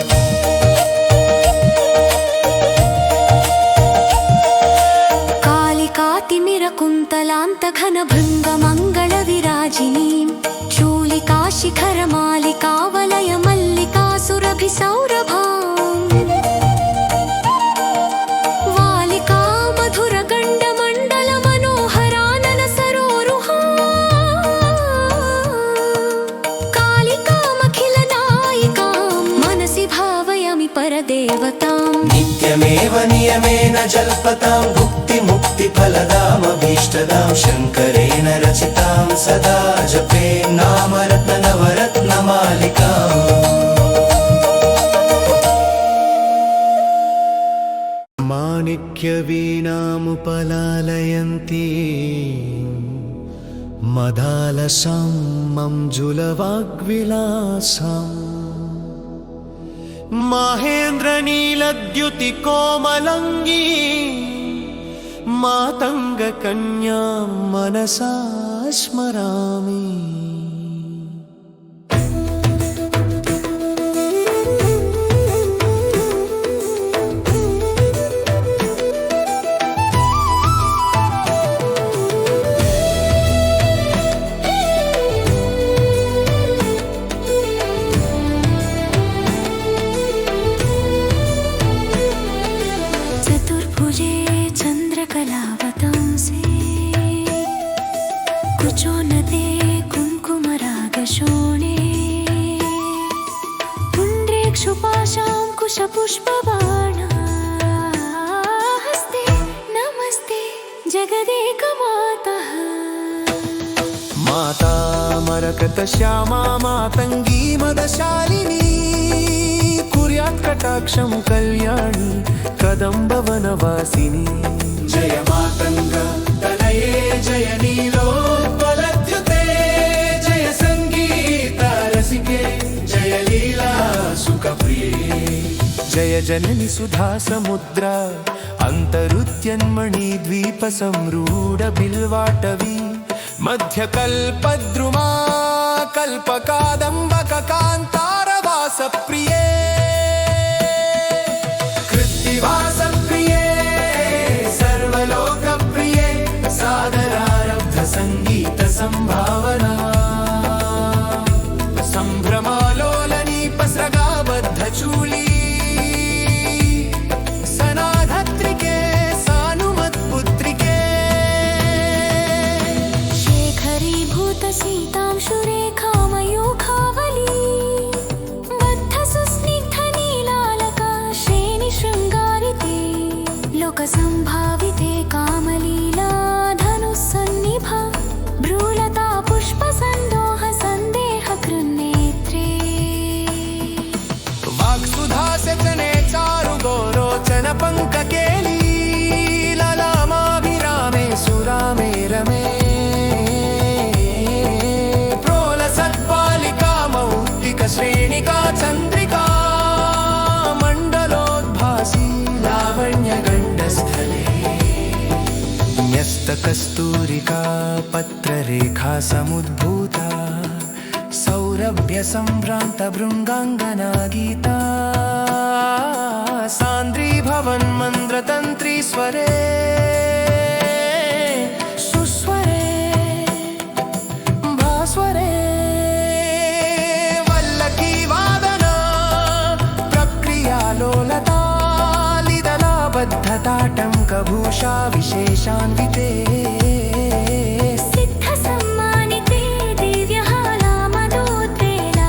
कालिकातिमिरकुन्तलान्तघनभृङ्गमङ्गलविराजिनीं चूलिकाशिखरमालिकावलय मल्लिकासुरभिसौरभाम् वालिका मधुरगण्डमण्डलमनोहरानन सरोरुहा कालिकामखिलनायिकां मनसि भावयामि परदेवताम् नित्यमेव नियमेन जल्पतां भुक्तिमुक्तिफलदामभीष्टदां शङ्करेण रचितां सदा जपे नामरत्ननवरत्नमालिकाम् माणिक्यवीणामुपलालयन्ती मदालसां मञ्जुलवाग्विलासम् माहेन्द्रनीलद्युतिकोमलङ्गी मातङ्गकन्यां मनसा स्मरामि चतुर्भुजे चन्द्रकलावतंसे कुचोन्नते कुङ्कुमरागशोणे पुण्ड्रेक्षुपाशाङ्कुशपुष्पबाणहस्ते नमस्ते जगदेकमातः माता मरकतश्यामा मातङ्गी मदशालिनी कुर्यात् कटाक्षं कल्याणी कदम्बवनवासिनी जय मातङ्ग तनये जय नीलोत्पलद्युते जय सङ्गीतरसिके जय लीला सुखप्रिये जय जननि सुधा समुद्रा अन्तरुत्यन्मणि द्वीपसंरूढबिल्वाटवी मध्यकल्पद्रुमा कल्पकादम्बक कान्तारवासप्रिये कृत्तिवासप्रिये सर्वलोकप्रिये सादरारब्ध संगीत संभावना संभ्रमालोलनी पस्रगाबद्ध चूली सनाधत्रिके सानुमत्पुत्रिके सीतां सुरेखामयूखावली बद्धसुस्निग्धनीलालका श्रेणिशृङ्गारिते लोकसम्भाविते कामलीला धनुस्सन्निभा भ्रूलता पुष्पसन्दोह सन्देहकृन्नेत्रे वाक्सुधासचने चारुगोरोचन पङ्ककेली ललामाभिरामे सुरामे रमे श्रेणिका चन्द्रिका मण्डलोद्भासी लावण्यगण्डस्थले न्यस्तकस्तूरिका पत्ररेखा समुद्भूता सौरभ्यसम्भ्रान्त भृङ्गाङ्गना गीता सान्द्री भवन्मन्द्रतन्त्री स्वरे सुस्वरे भास्वरे बद्धताटङ्कभूषा विशेषान्विते सिद्धसम्मानिते दिव्यहालामदोद्वेला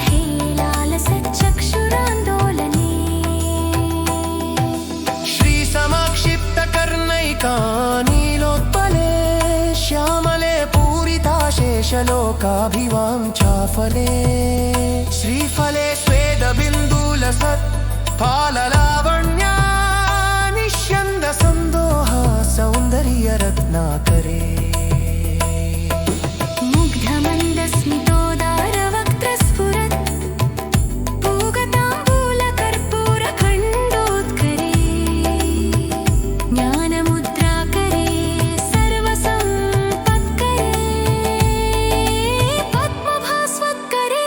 हेलालसच्चक्षुरान्दोलने श्रीसमक्षिप्तकर्णैका नीलोत्पले श्यामले पूरिता शेषलोकाभिवाञ्छाफले श्रीफले स्वेदबिन्दुलसत् फाललावण्या निष्यन्द सन्दोह सौन्दर्यरत्नाकरे मुग्धमन्दस्मितोदारवक्त्रस्फुरत् पूगताम्बूलकर्पूरखण्डोत्करे ज्ञानमुद्राकरे सर्वसम्पत्करे पद्मभास्वत्करे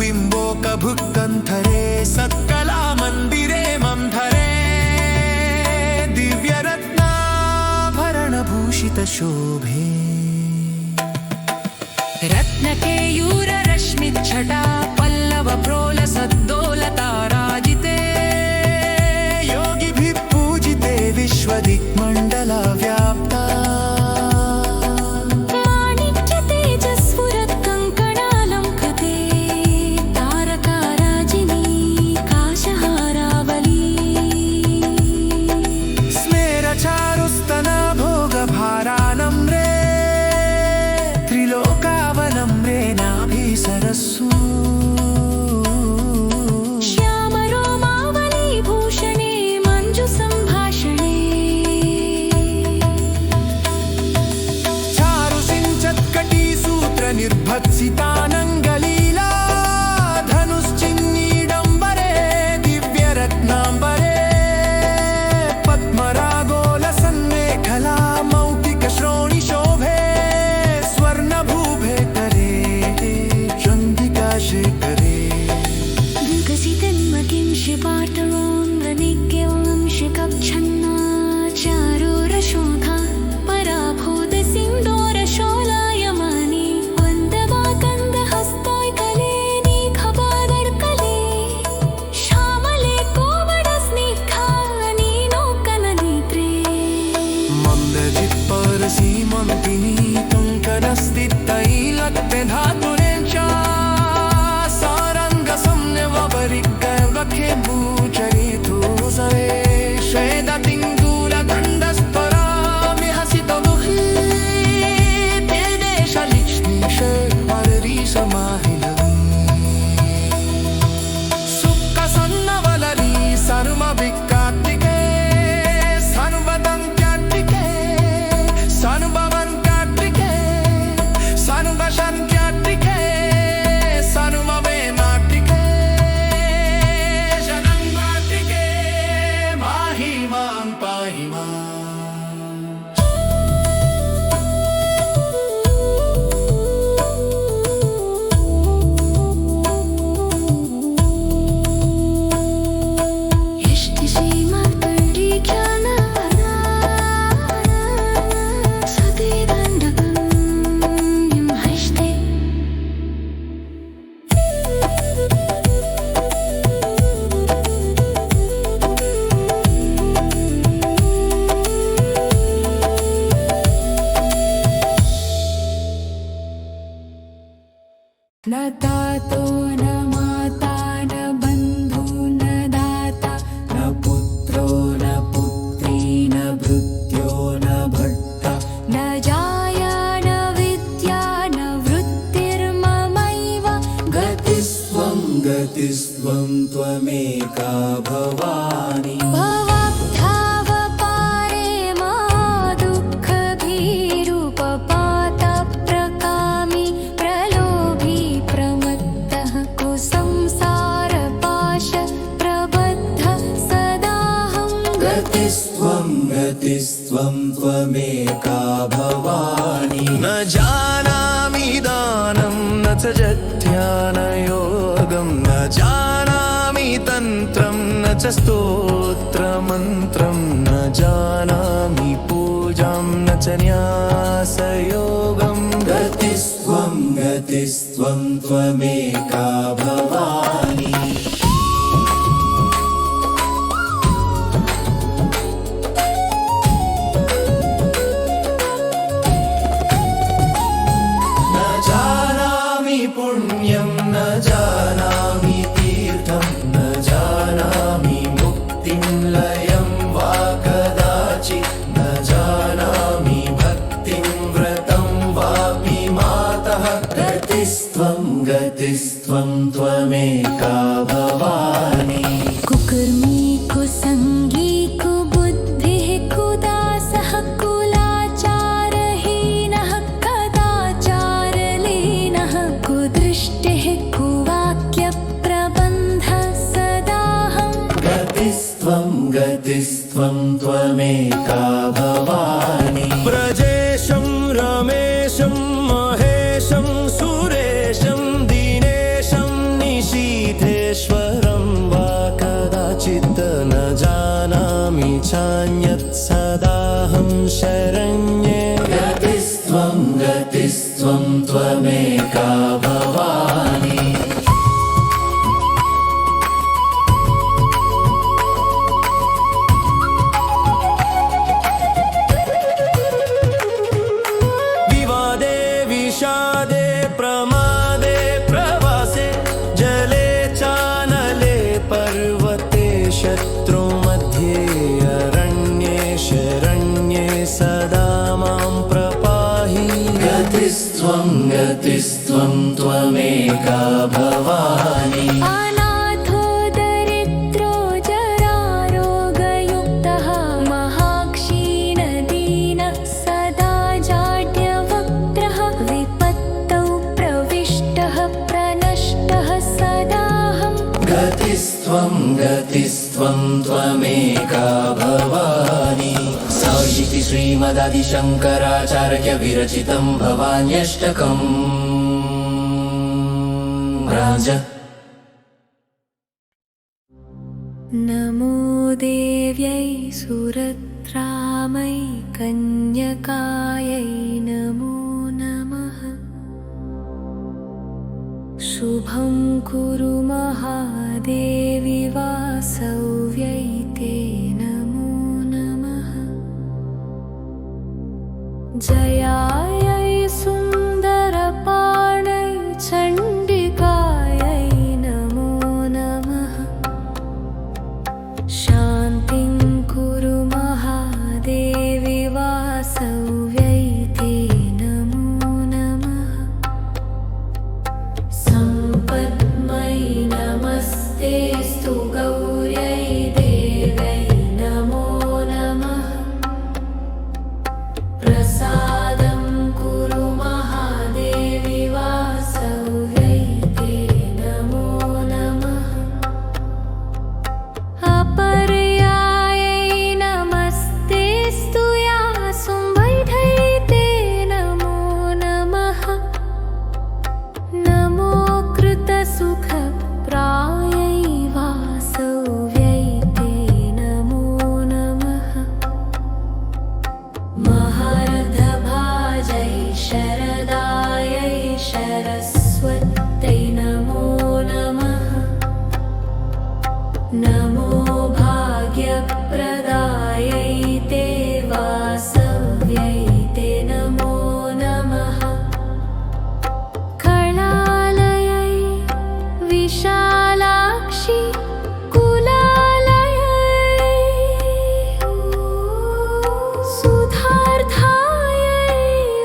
बिम्बोकभुक्तन्थरे सक्कलामन्दिरे मन्थरे दिव्यरत्नाभरणभूषितशोभे रत्नकेयूररश्मिच्छटा पल्लवप्रोलसद्दोलताराजिते योगिभिः पूजिते विश्वदिक्मण्डलव्याप्ता माणिक्यतेजस्फुरत्कङ्कणालङ्कृते तारकाराजिनी काशहारावली स्मेरचारुस्तना भोगभारानम्रे त्रिलोकावलम्ब्रे नाभिसरस्सु श्यामरोमावलीभूषणे मञ्जुसम्भाषणे चारुसिञ्चत्कटीसूत्रनिर्भत्सितानङ्गलीला धनुश्चिन्नीडम्बरे दिव्यरत्नाम्बरे पद्मरागोलसन्मेखला मौक्तिकश्रोणिशोभे स्वर्णभूभेतरे चण्डिकाशेखरे विकसितन्मकिंशिपार्तवाङ्गनिज्ञवंशिकच्छन्ना चारुरशोधा पराभूतसिन्दूरशोलायमानी वन्दवाकन्दहस्ताय्कलेनी खपादर्कले श्यामले कोमलस्निग्धानीनोकननेत्रे मन्दजित्परसीमन्तिनी कङ्कणस्थितैलक्ष्यधातुरेञ्चा सारङ्गसंज्ञवपरिग्रवखे भूचरितु सवे श्वेदतिन्दूलगण्डस्तरामि हसितमुखी तेदेशलिक्ष्मीशमाहिलवी सुखसन्नवलली सर्वविक्रान्तिके सर्वदन्त्यात्रिके सर्ववन्त्यात्रिके सर्वशन्त्यात्रिके सर्ववेमात्रिके शरण्वात्रिके माहि मां पाहि माम् न तातो न माता न बन्धु न दाता न पुत्रो न पुत्री न भृत्यो न भर्ता न जाया न विद्या न वृत्तिर्ममैव गतिस्त्वं त्वमेका भवानि भवद्धावपारे मा दुःखभीरुपपातप्रकामी प्रलोभी प्रमत्तः कुसंसारपाश प्रबद्धः सदाहं गतिस्त्वं त्वमेका भवानि न जानामि दानं न च जध्यानयोगं न जानामि तन्त्रं न च स्तोत्रमन्त्रं न जानामि पूजां न च न्यासयोगं गतिस्त्वं त्वमेका भवानि न जानामि पुण्यं न जानामि तीर्थं न जानामि मुक्तिं लयं वा कदाचित् न जानामि भक्तिं व्रतं वापि मातः गतिस्त्वं त्वमेका भवानि कुकर्मी कुसङ्गी कुबुद्धिः कुदासः कुलाचारहीनः कदाचारलीनः कुदृष्टिः कुवाक्यप्रबन्धः सदाहं गतिस्त्वं त्वमेका भवानि व्रजेशं रमेशं महेशं सुरेशं दिनेशं निश शरण्ये गतिस्त्वं त्वमेका भवानि विवादे विषादे प्रमादे प्रवासे जले चानले पर्वते शत्रु मध्ये अरण्ये शरण्ये सदा मां प्रपाहि गतिस्त्वं त्वमेका भवानि अनाथो दरिद्रो जरारोगयुक्तः महाक्षीणदीनः सदा जाड्यवक्त्रः विपत्तौ प्रविष्टः प्रनष्टः सदाहं गतिस्त्वं त्वमेका भवानि साहिति श्रीमदादिशङ्कराचार्य विरचितं भवान्यष्टकम् राज नमो देव्यै सुरत्रामै कन्यकायै नमो नमः शुभं कुरु महादेवी वासव्यै ते नमो नमः जयायै सुन्दरपाणै चण्डिकायै नमो नमः शान्तिं कुरु महादेवी वासव्यै ते नमो नमः सम्पद्मै नमस्तेऽस्तु गौर्यै देव्यै नमो नमः प्रसादं कुरु महादेवी वासव्यै ते नमो नमः अपर्यायै नमस्तेऽस्तु या सुम्बैढै ते नमो नमः नमो कृतसुखप्रायै वासव्यै ते नमो नमः महार्धभाजै शरदायै शरस्वत्यै नमो नमः नमो भाग्यप्रदायै ते वासव्यै ते नमो नमः कलालयै विशालाक्षि कुलालयै सुधार्थायै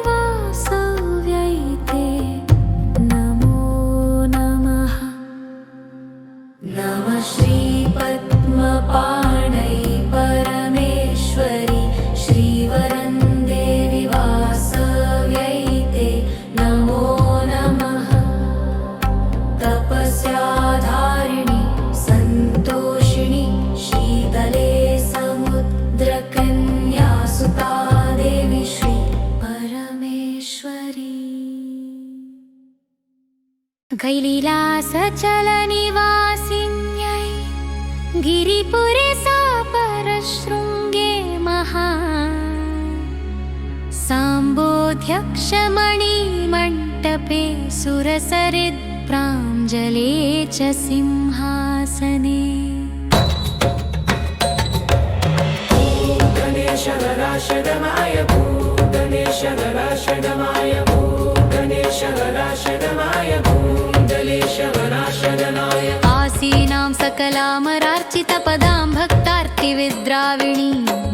वासव्यै ते नमो नमः नमः श्रीपद्मपाणै परमेश्वरि श्रीवरन्देवी वासव्यै ते नमो नमः तपस्याधारिणि सन्तोषिणि शीतले समुद्रकन्यासुता देवी श्री परमेश्वरी कैलीलासचलनिवासिन्यै गिरिपुरे सा परशृङ्गे महा साम्बोध्यक्षमणिमण्टपे सुरसरित्प्राञ्जले च सिंहासने गणेश गणाशगमाय गणेश गणाशगमाय गणेश गणाशगमाय गणेश गणाशगनाय आसीनां सकलामरार्चितपदां भक्तार्तिविद्राविणी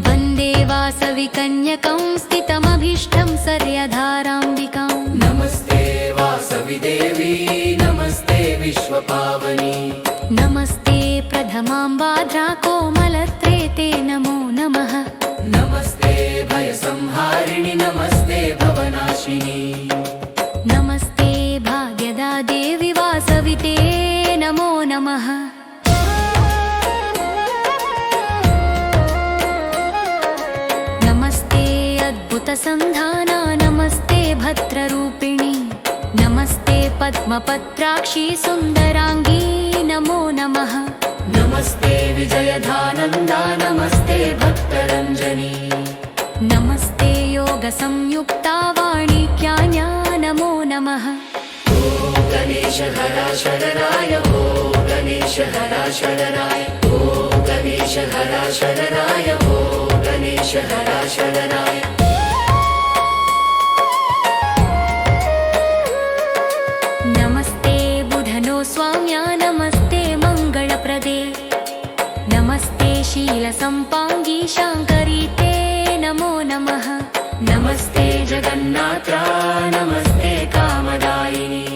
वन्दे वासवि कन्यकं स्थितमभीष्टं सर्यधाराम्बिकां नमस्ते वासवि देवी नमस्ते विश्वपावनी नमस्ते प्रथमाम्बाद्रा कोमलत्रे ते नमो नमः नमस्ते भयसंहारिणि नमस्ते भवनाशिनी नमस्ते भाग्यदा देवी वासवि ते नमो नमः नमस्ते अद्भुतसन्धाना नमस्ते भद्ररूपिणी नमस्ते पद्मपत्राक्षी सुन्दराङ्गी नमो नमः नमस्ते विजयधानन्दा नमस्ते भक्तरञ्जनी नमस्ते योगसंयुक्ता वाणिज्ञान्या नमो नमः। गणेश हरा शरणाय ओ गणेश हरा शरणाय ओ गणेश हरा शरणाय ओ गणेश हरा शरणाय। नमस्ते बुधनो स्वाम्या नमस्ते मङ्गलप्रदे नमस्ते शीलसम्पाङ्गी शाङ्करी ते नमो नमः। नमस्ते जगन्नाथा नमस्ते कामदायिनी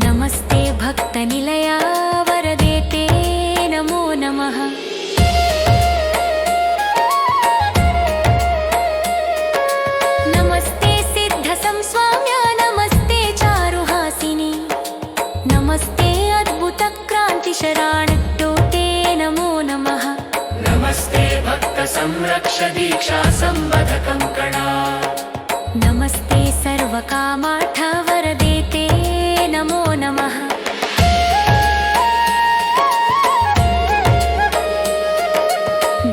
नमस्ते भक्तनिलया वरदे ते नमो नमः। नमस्ते सिद्धसंस्वाम्या नमस्ते चारुहासिनी नमस्ते अद्भुतक्रान्तिशराणट्टो ते नमो नमः। नमस्ते भक्त संरक्ष दीक्षा संबधकं कणा नमस्ते सर्वकामार्थ वरदे ते नमो नमः।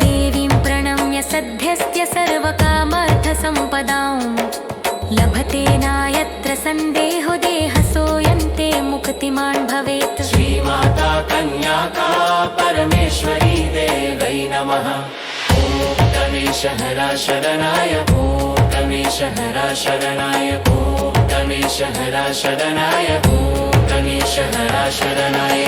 देवीं प्रणम्य सद्यस्य सर्वकामार्थसम्पदां लभते नायत्र सन्देहो देहसोऽयन्ते मुक्तिमान् भवेत्। श्रीमाता कन्याका परमेश्वरी देवै नमः। ॐ गणेश हरा शरणाय ॐ गणेश हरा शरणाय ॐ गणेश हरा शरणाय ॐ गणेश हरा शरणाय।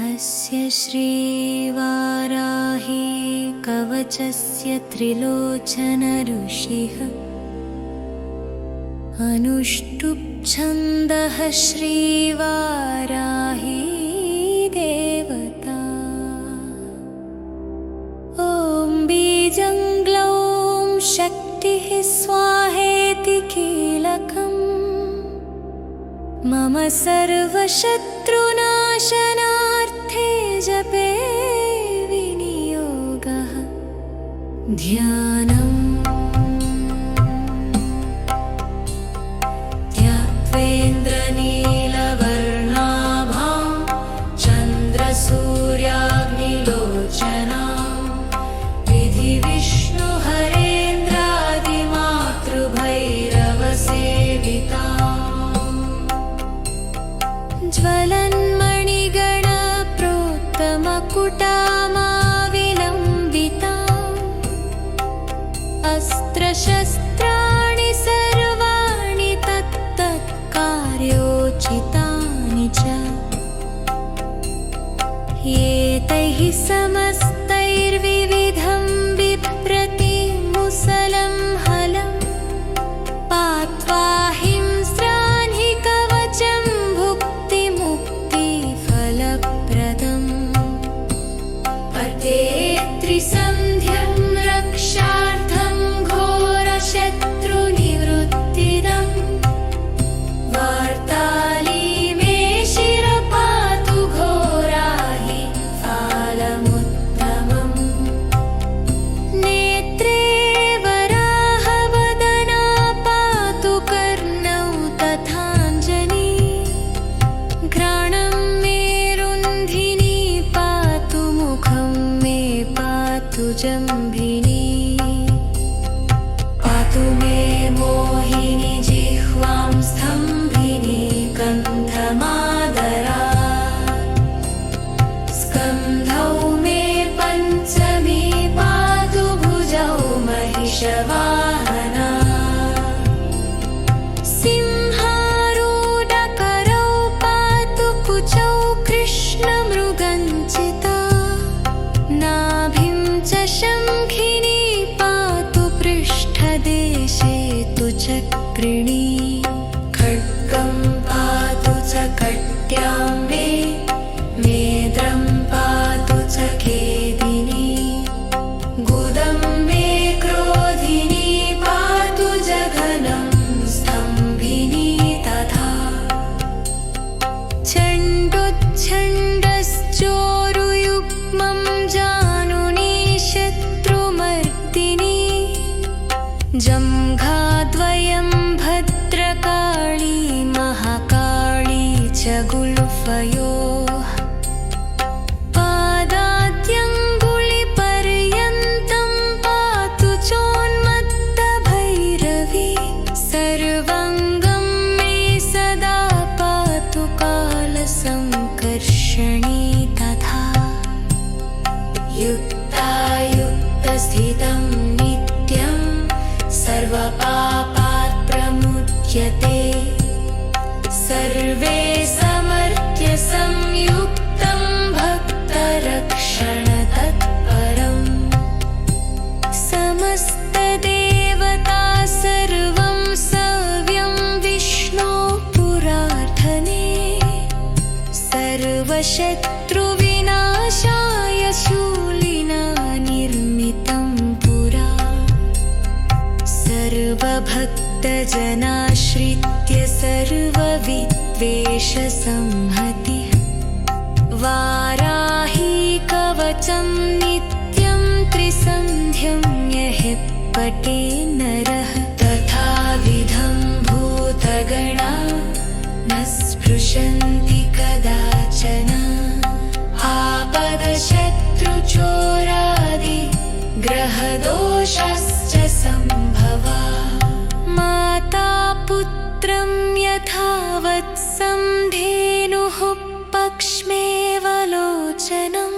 अस्य श्रीवाराही कवचस्य त्रिलोचन ऋषिः अनुष्टुप् छन्दः श्रीवाराही देवता। ॐ बीजं ग्लौं शक्तिः स्वाहेति कीलकम् मम सर्वशत्रुनाशनार्थे जपे विनियोगः। ध्यानम् नीलवर्णाभां चन्द्रसूर्याग्निलोचनां विधिविष्णुहरेन्द्रादिमातृभैरवसेविताम् ज्वलन्मणिगणप्रोक्तमकुटामाविलम्बिताम् अस्त्रशस्त्राणि सर्वाणि तत्तत्कार्योचितानि च एतैः समस्तैर्विविधं बिभ्रतिमुसलं हलं पात्वा हिंस्रान् हि कवचं भुक्तिमुक्तिफलप्रदम्। पठेत्त्रिसन्ध्यं रक्षार्थं घोरशत्रुनिवृत्तिदम् वार्ताली मे शिरपातु घोराहि फालमुत्तमम्। नेत्रे वराहवदना पातु कर्णौ तथाञ्जनी घ्राणं मे रुन्धिनी पातु मुखं मे पातु जम्भिनी पातु मे मोहिनी जिह्वां स्तम्भिनी कण्ठमादरात्। स्कन्धौ मे पञ्चमी पातु भुजौ महिषवाहना। सिंहारूढकरौ पातु कुचौ कृष्णमृगञ्चिता नाभिं च शङ्खिनी पातु पृष्ठदेशे तु चक्रिणी। खड्गं पातु च कट्यां मे मेद्रं पातु च खेदिनी। गुदं मे क्रोधिनी पातु जघनं स्तम्भिनी तथा। छण्डोच्छण्डश्चोरुयुग्मं जानुनी शत्रुमर्दिनी जङ्घाद्वयं भद्रकाली महाकाली च गुल्फयोः। पादा सर्वपापात् प्रमुच्यते सर्वे समर्थ्य संयुक्तं भक्तरक्षणतत्परम् समस्तदेवता सर्वं सव्यं विष्णो पुरार्थने सर्वशत्रुविनाशाय शूलिना निर्मितं पुरा सर्वभक्तजनाश्रित्य सर्वविद्वेषसंहतिः वाराही कवचं नित्यं त्रिसन्ध्यं यः पठे नरः तथाविधं भूतगणा न स्पृशन्ति कदाचन आपदशत्रुचोरादि ग्रहदोषश्च सम्भवा माता पुत्रं यथा वत्सं धेनुः पक्ष्मेव लोचनं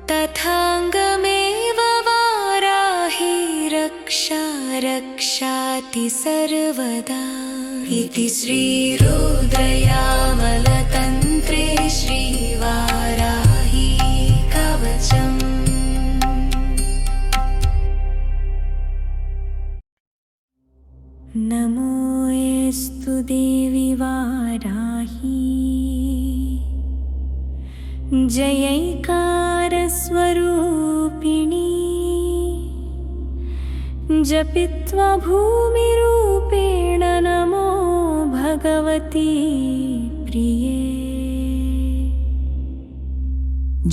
तथाङ्गमेव वाराही रक्षा रक्षाति सर्वदा इति श्रीरुद्रयामलतन्त्रे श्रीवाराही कवचम्। नमोऽस्तु देवी वाराही जयैकारस्वरूपिणी जपित्वा भूमिरूपेण नमो भगवती प्रिये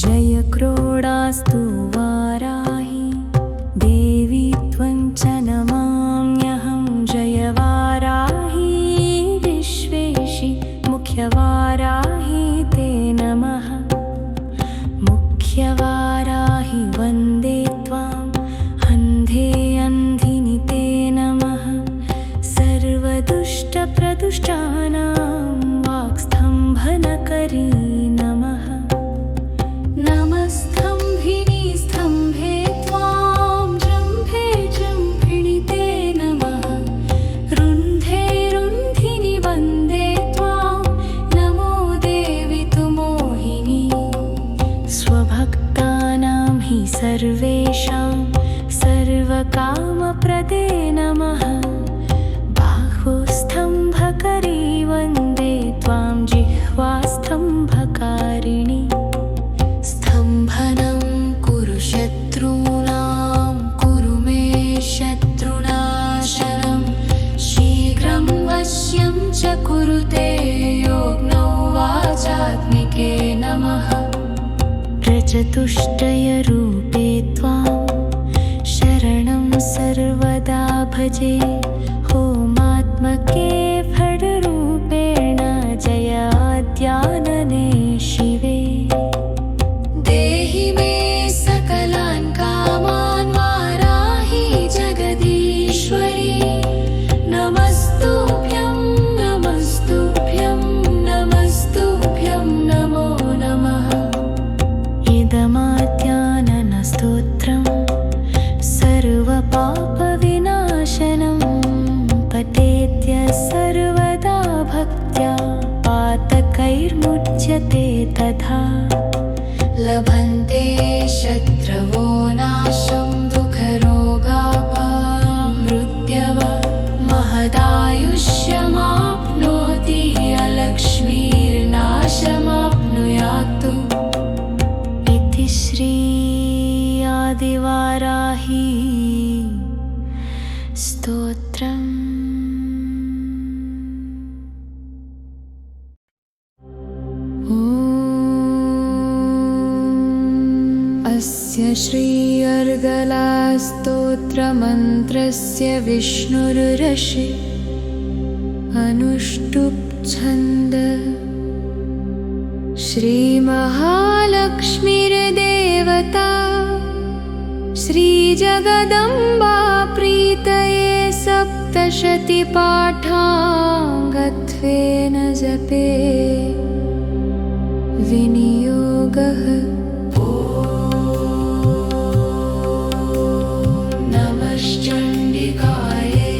जय क्रोडास्तु वाराही देवी त्वं च नमाम्यहं जय वाराही विश्वेशि मुख्यवाराही ते नमः मुख्यवाराही वन्दे त्वाम् अन्धे अन्धिनि ते नमः सर्वदुष्टप्रदुष्टानां वाक्स्तम्भनकरी नमः नमस्तम्भिनी स्तम्भे त्वां जम्भे जम्भिणि ते नमः रुन्धे रुन्धिनि वन्दे त्वां नमो देवि तु मोहिनी स्वभक्तानां हि सर्वेषां सर्वकामप्रदे नमः बाहुस्तम्भकरी वन्दे त्वां जिह्वास्तम्भकारिणि स्तम्भनं कुरु शत्रूणां कुरु मे शत्रुनाशनं शीघ्रं वश्यं च कुरुते योग्नौ वाचात्मिके नमः प्रचतुष्टयरूपे त्वां शरणं सर्वदा भजे होमात्मके फडरूपेण जयाद्यानने शिवे देहि मे सकलान् कामान् वाराही जगदीश्वरी नमस्तुभ्यं नमस्तुभ्यं नमस्तुभ्यं नमो नमः इदमाद्याननस्तोत्रं सर्वपापविनाशनं पठेद्य सर्वदा भक्त्या पातकैर्मुच्यते तथा लभन्ते शत्रवो नाशं दुःखरोगापमृत्यव महदायुष्यमाप्नोति अलक्ष्मीर्नाशमाप्नुयात् इति श्री आदिवाराही स्तोत्रम्। अस्य श्री अर्गलास्तोत्रमन्त्रस्य विष्णुरुरशि अनुष्टुप् छन्द श्रीमहालक्ष्मीर्देवता श्रीजगदम्बा प्रीतये सप्तशतिपाठाङ्गत्वेन जपे विनियोगः नमश्चण्डिकायै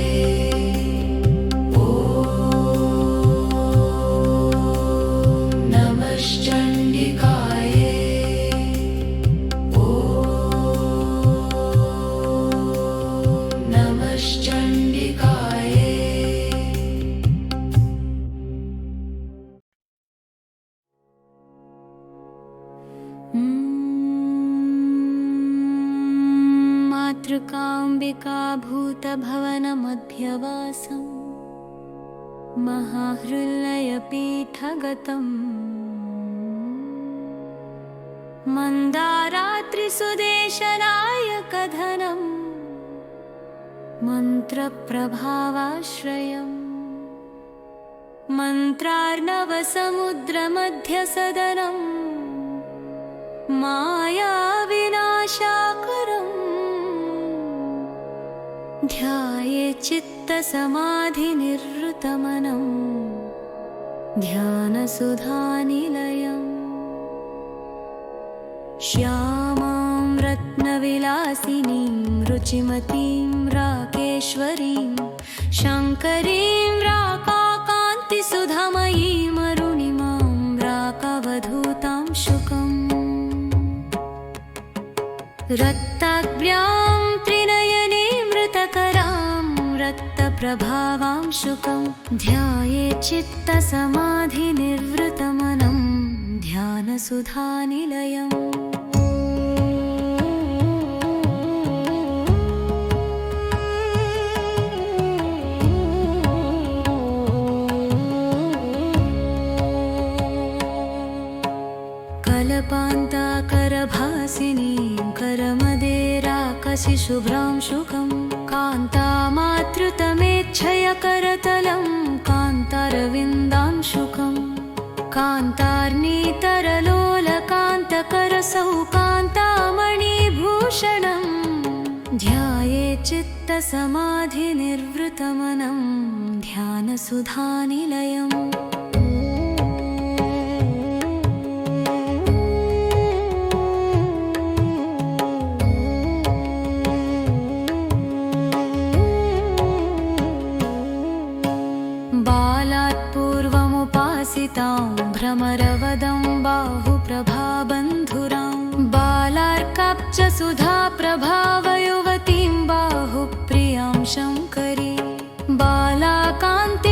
भूतभवनमध्यवासम् महाहृल्लयपीठगतम् मन्दारात्रिसुदेशनायकधनम् मन्त्रप्रभावाश्रयम् मन्त्रार्णवसमुद्रमध्यसदनम् मायाविनाशाकरम् ध्यायेत् चित्तसमाधिनिर्वृतमनम् ध्यानसुधानिलयम् श्यामां रत्नविलासिनीं रुचिमतीं राकेश्वरीं शङ्करीं राकाकान्तिसुधामयीं अरुणिमां राकावधूतां शुकम् रक्ताग्र्यां त्रिनयनीं मृतकरां रक्तप्रभावां शुकम् ध्यायेत् चित्तसमाधिनिर्वृतमनम् ध्यानसुधानिलयम् कल्पान्ताकरभासिनीं करमदेराकशिशुभ्रां शुकम् कान्तामातृतमेच्छयकरतलं कान्तारविन्दां शुकम् कान्तार्नीतरलोलकान्तकरसौ कान्तामणिभूषणम् ध्यायेत् चित्तसमाधिनिर्वृतमनम् ध्यानसुधानिलयम् भ्रमरवदं बाहुप्रभाबन्धुरां बालार्काब्जसुधाप्रभावयुवतीं बाहुप्रियां शङ्करी बालाकान्तिमनोहरां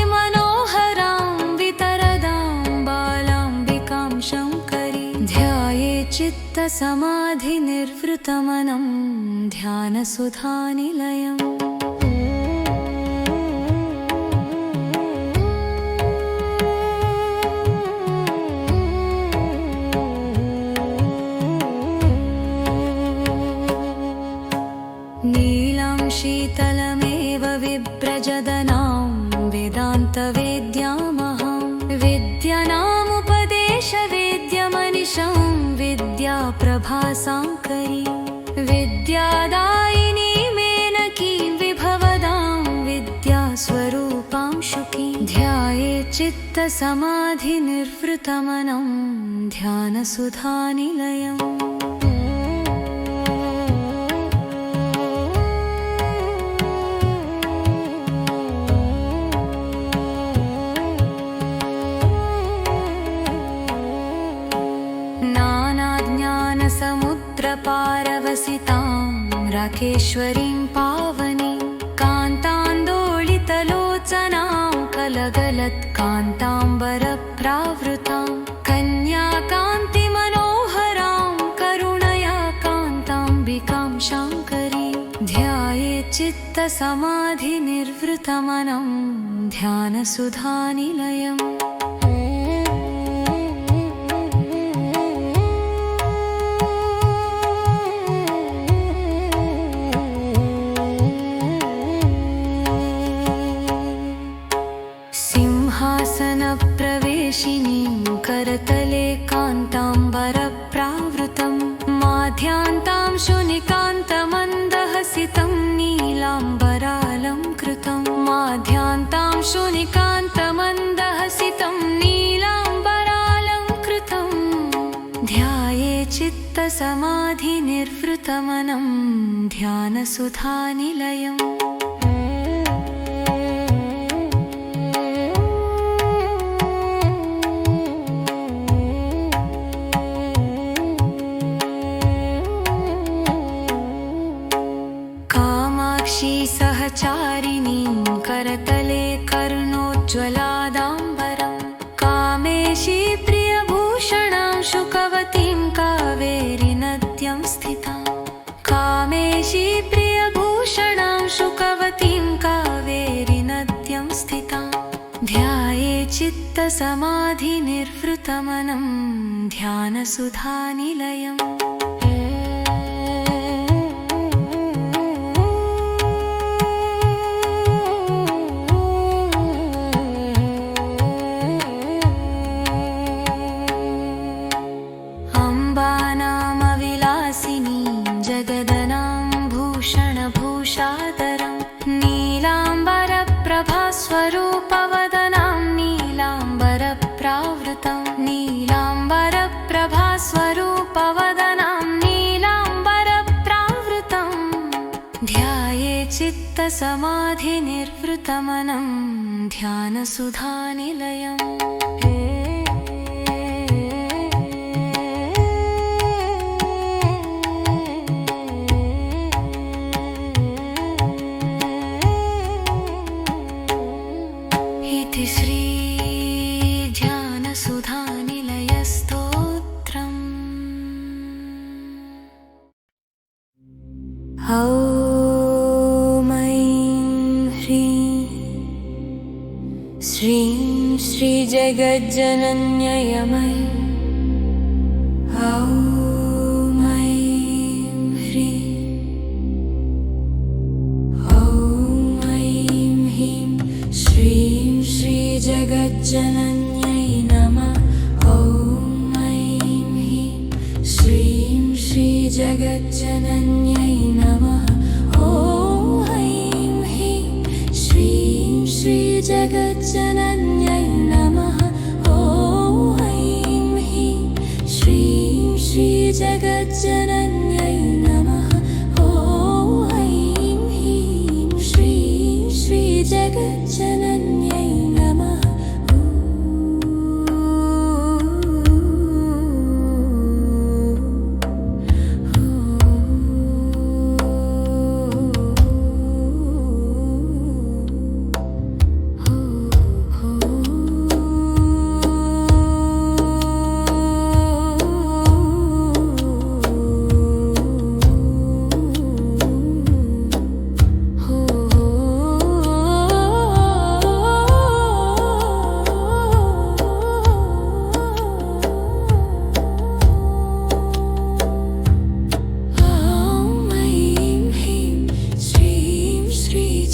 वितरदां बालाम्बिकां शङ्करी ध्यायेत् चित्तसमाधिनिर्वृतमनम् ध्यानसुधानिलयम् शीतलमेव विव्रजदनां वेदान्तवेद्यामहं विद्यानामुपदेशवेद्यमनिशं विद्याप्रभासाङ्करी विद्यादायिनी मेनकीं विभवदां विद्यास्वरूपां शुकीं ध्यायेत् चित्तसमाधिनिर्वृतमनम् ध्यानसुधानिलयम् समुद्रपारवसितां राकेश्वरीं पावनीं कान्तान्दोलितलोचनां कलगलत्कान्ताम्बरप्रावृतां कन्याकान्तिमनोहरां करुणया कान्ताम्बिकां शङ्करी ध्यायेत् चित्तसमाधिनिर्वृतमनम् ध्यानसुधानिलयम् सिंहासनप्रवेशिनीं करतले कान्ताम्बरप्रावृतं माध्यान्तां शुनिकान्तमन्दहसितं नीलाम्बरालङ्कृतं माध्यान्तां शुनिकान्तमन्दहसितं नीलाम्बरालङ्कृतं ध्यायेत् चित्तसमाधिनिर्वृतमनम् ध्यानसुधानिलयम् सहचारिणीं करतले कर्णोज्ज्वलादाम्बरं कामेशी प्रियभूषणां शुकवतीं कावेरी नद्यं स्थितां कामेशी प्रियभूषणां शुक चित्तसमाधिनिर्वृतमनं ध्यानसुधानिलयम् अम्बानामविलासिनीं जगदनां भूषणभूषातरं नीलाम्बरप्रभास्वरूपवदनां नीलाम्बरप्रावृतं नीलाम्बरप्रभास्वरूपवदनां नीलाम्बरप्रावृतं ध्याये चित्तसमाधिनिर्वृतमनं ध्यानसुधानिलयम् इति श्री ध्यानसुधानिलयस्तोत्रम्। ॐ ऐं ह्रीं श्रीं श्रीजगज्जनन्ययमै ॐ ऐं ह्रीं ॐ ऐं ह्रीं श्रीं श्रीजगज्जनन्यै नमः ॐ ऐं ह्रीं श्रीं श्रीजगज्जनन्यै नमः ॐ ऐं ह्रीं श्रीं श्रीजगज्जनन्यै नमः ॐ ऐं ह्रीं श्रीं श्रीजगज्जनन्यै नमः ॐ ऐं ह्रीं श्रीं श्रीजगज्जनन्यै नमः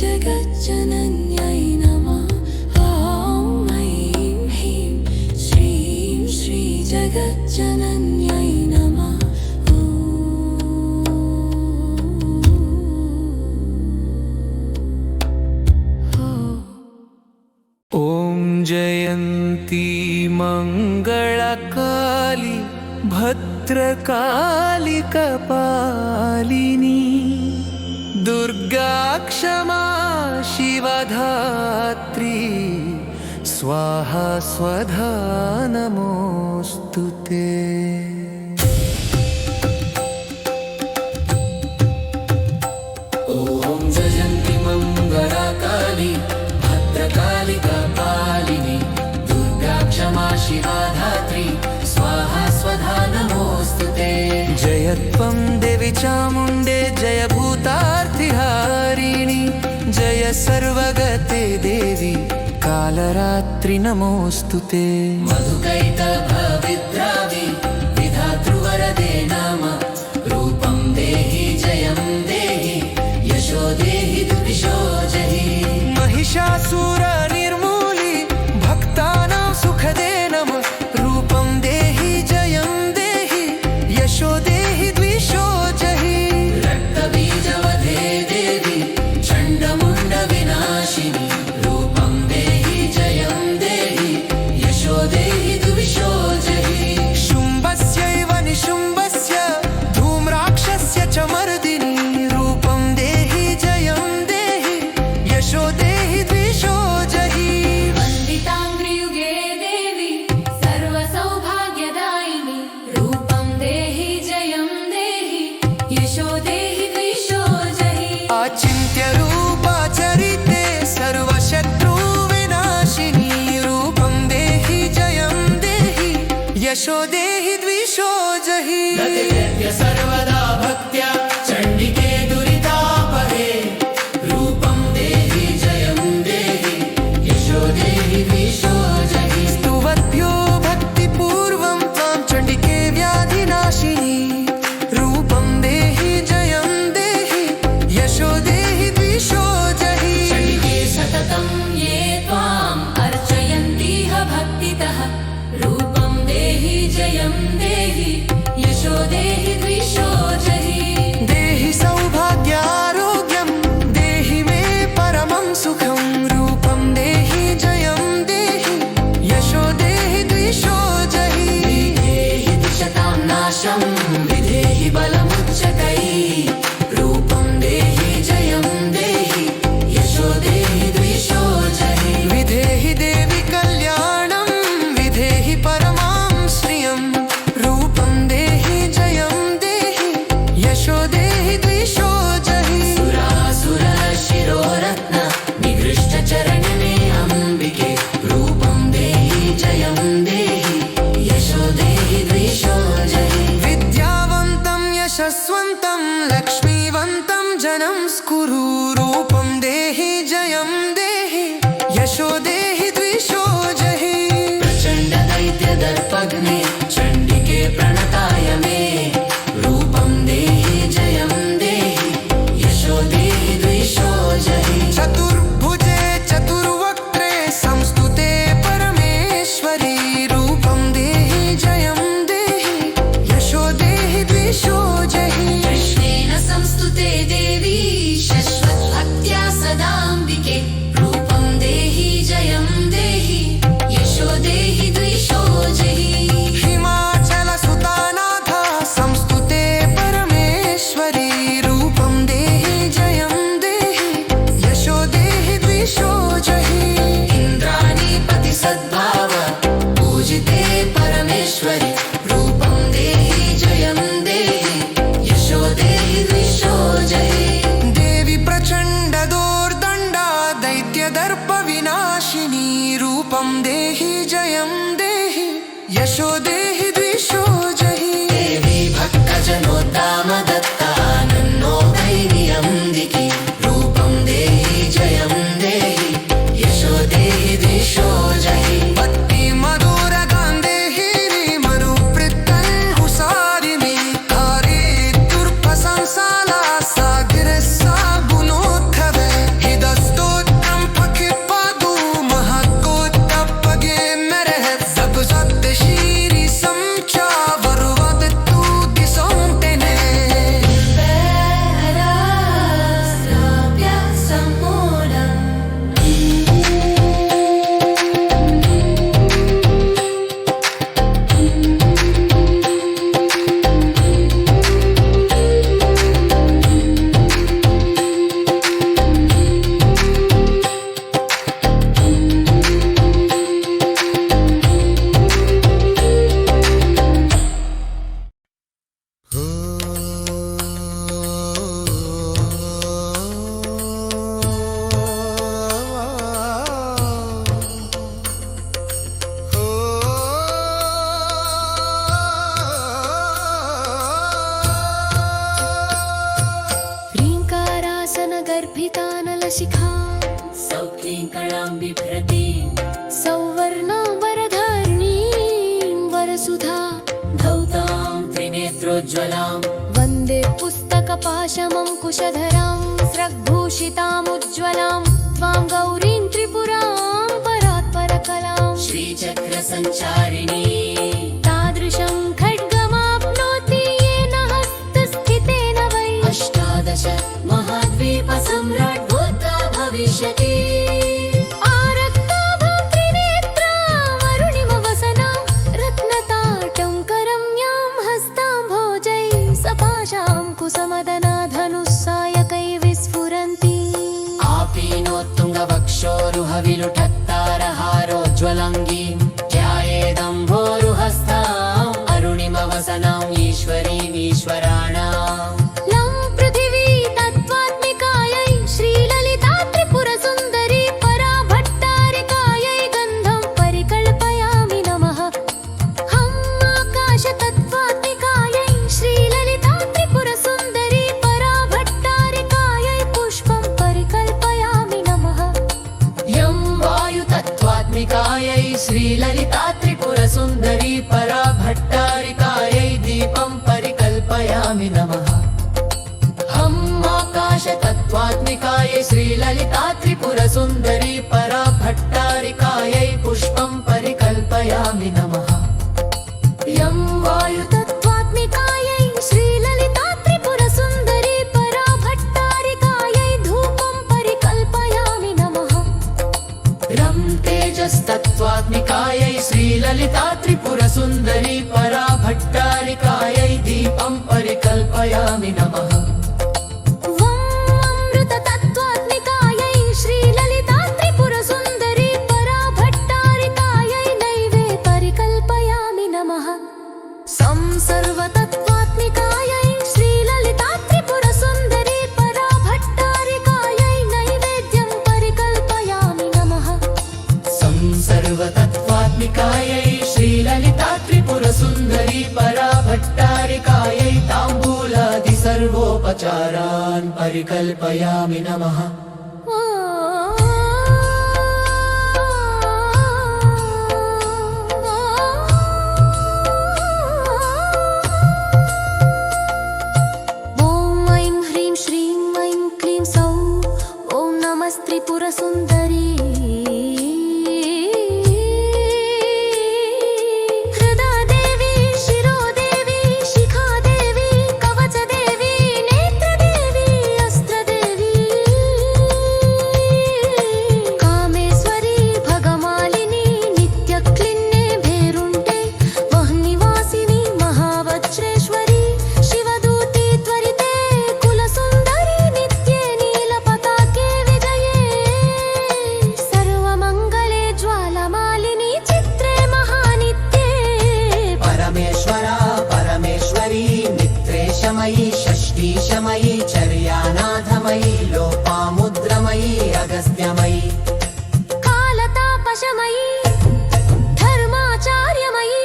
जगज्जनन्यै नमः ॐ ऐं ह्रीं श्रीं श्रीजगज्जनन्यै नमः ॐ जयन्ती मङ्गलकाली भद्रकाली कपालिनी दुर्गा क्षमा शिवधात्री स्वाहा स्वधा नमोऽस्तुते। ॐ जयन्ती मङ्गलकाली भद्रकाली कपालिनी दुर्गा क्षमा शिवा धात्री स्वाहा स्वधा नमोऽस्तुते। जय त्वं देवी चामुण्डे जय भूतार्तिहारिणि जय सर्वगते देवी कालरात्रि नमोऽस्तुते। मधुकैटभविद्रावि विधातृवरदे नमः रूपं देहि जयं देहि यशो देहि दुर्विशो जहि। महिषासुरनिर्मूली भक्तानां सुखदे नमः रूपं देहि जयं देहि यशो देहि द्विषो जहि। रक्तबीजवधे देवी चण्डमुण्डविनाशिनी रूपं देहि जयं देहि यशो देहि दुर्विशो जहि। शुम्भस्यैव निशुम्भस्य धूम्राक्षस्य च मर्दिनी रूपं देहि जयं देहि यशो देहि द्विषो जहि। वन्दिताङ्घ्रियुगे देवी सर्वसौभाग्यदायिनी रूपं देहि जयं देहि यशो देहि द्विषो जहि। अचिन्त्य रूपाचरिते सर्वशत्रुविनाशिनी रूपं देहि जयं देहि यशो देहि द्विषो जहि। प्रतिकृत्य सर्वदा भक्त्या चण्डिके दुरितापहे रूपं देहि जयं देहि यशो देहि द्विषो जहि। शतं ये त्वाम् अर्चयन्तीह भक्तितः रूपं देहि जयं देहि यशो देहि द्विषो जहि देहि सौभाग्यारोग्यं देहि मे परमं सुखं रूपं देहि जयं देहि यशो देहि द्विषो जहि विधेहि द्विषतां नाशं विधेहि बलमुच्चकैः रूपं देहि जयं देहि यशो देहि द्विषो जहि विधेहि देवि कल्याणं विधेहि परमां श्रियं रूपं देहि जयं देहि यशो देहि द्विषो जहि सुरासुरशिरोरत्न निगृष्टचरणने अम्बिके रूपं देहि जयं देहि यशो देहि द्विषो जहि विद्यावन्तं यशस्वन्तं लक्ष्मीवन्तं जनं स्कुरु रूपं देहि जयं देहि यशो देहि द्विषो जहि प्रचण्ड दैत्यदर्पघ्ने चण्डिके प्रणताय मे रूपं देहि जयं देहि यशो देहि द्विषो जहि चतुर्भुजे चतुर्वक्त्रे संस्तुते परमेश्वरी रूपं देहि जयं देहि यशो देहि द्विषो जहि कृष्णेन संस्तुते देवी शश्वद्भक्त्या सदाम्बिके रूपं देहि जयं देहि यशो देहि द्विषो जहि हिमाचलसुतानाथा संस्तुते परमेश्वरी रूपं देहि जयं देहि यशो देहि द्विषो जहि इन्द्राणीपति सद्भाव पूजिते परमेश्वरि रूपं देहि जयं देहि यशो देहि द्विषो जहि देवी प्रचण्ड दोर्दण्डा दैत्यदर्पविनाशिनी रूपं देहि जयं देहि यशो देहि द्विषो जहि देवी भक्तजनोद्दामदत्ता नन्नो दैन्यम्बिके रूपं देहि जयं देहि यशो देहि द्विषो जहि भक्ति मधुर गान्धेहि मरुवृत्तङ्कुशारिणि हरे दुर्पसंसाला सागरसा गुणोद्भवे हिदस्तोत्रं पकिपदु महकोत्तपगे नरः सब सत्य शीरि संख्या वरुवदतु दिसोंतेने श्राव्य सम्मूढम् ह्रीङ्कारासनगर्भितानलशिखा सौक्लीङ्कणां बिभ्रतीं सौवर्णाम्बरधारिणीं वरसुधा धौतां त्रिनेत्रोज्ज्वलां वन्दे पुस्तकपाशमङ्कुशधरां स्रग्भूषितामुज्ज्वलां त्वां गौरीं त्रिपुरां परात्परकलां श्रीचक्रसञ्चारिणी तादृशं खड्गमाप्नोति येन हस्तस्थितेन वै अष्टादश महाद्वीपसम्राट् भूत्वा भविष्यति आरक्ताभां त्रिनेत्राम् अरुणिमवसनां रत्नताटं करम्यां हस्तां भोजैः सपाशां कुसमदना धनुस्सायकै विस्फुरन्ति आपीनोत्तुङ्गवक्षोरुहविलुठत्तारहारोज्ज्वलङ्गीं ध्यायेदम्भोरुहस्ताम् अरुणिमवसनां ईश्वरीमीश्वराणाम् लं पृथिवी तत्त्वात्मिकायै श्रीललिता त्रिपुरसुन्दरी पराभट्टारिकायै गन्धं परिकल्पयामि नमः हं आकाशतत्त्वात्मिकायै श्रीललिता त्रिपुरसुन्दरी पराभट्टारिकायै पुष्पं परिकल्पयामि नमः यं वायुतत्त्वात्मिकायै श्रीललिता त्रिपुरसुन्दरी पराभट्टारिकायै दीपं परिकल्पयामि नमः हं आकाशतत्त्वात्मिकायै श्रीललिता त्रिपुरसुन्दरी तेजस्तत्त्वात्मिकायै श्रीललिता त्रिपुरसुन्दरी परा भट्टारिकायै दीपं परिकल्पयामि नमः। अमृततत्त्वात्मिकायै श्रीललिता त्रिपुरसुन्दरी परा भट्टारिकायै नैवे परिकल्पयामि नमः। सर्वतत्त्वात्मिकायै श्रीललिता त्रिपुरसुन्दरी परा भट्टारिकायै नैवेद्यं परिकल्पयामि नमः। सर्वतत्त्वात्मिकायै श्रीललिता त्रिपुरसुन्दरी परा भट्टारिकायै ताम्बूलादि सर्वोपचारान् परिकल्पयामि नमः। त्रिपुरसुन्दरी हृदयदेवी शिरोदेवी शिखादेवी कवचदेवी नेत्रदेवी अस्त्रदेवी कामेश्वरी भगमालिनी नित्यक्लिन्ने भेरुण्टे वह्निवासिनी महावज्रेश्वरी शिवदूती त्वरिते कुलसुन्दरी नित्ये नीलपताके परमेश्वरी षष्ठीशमयी चर्यानाथमयी लोपामुद्रमयी अगस्त्यमयी कालतापशमयी धर्माचार्यमयी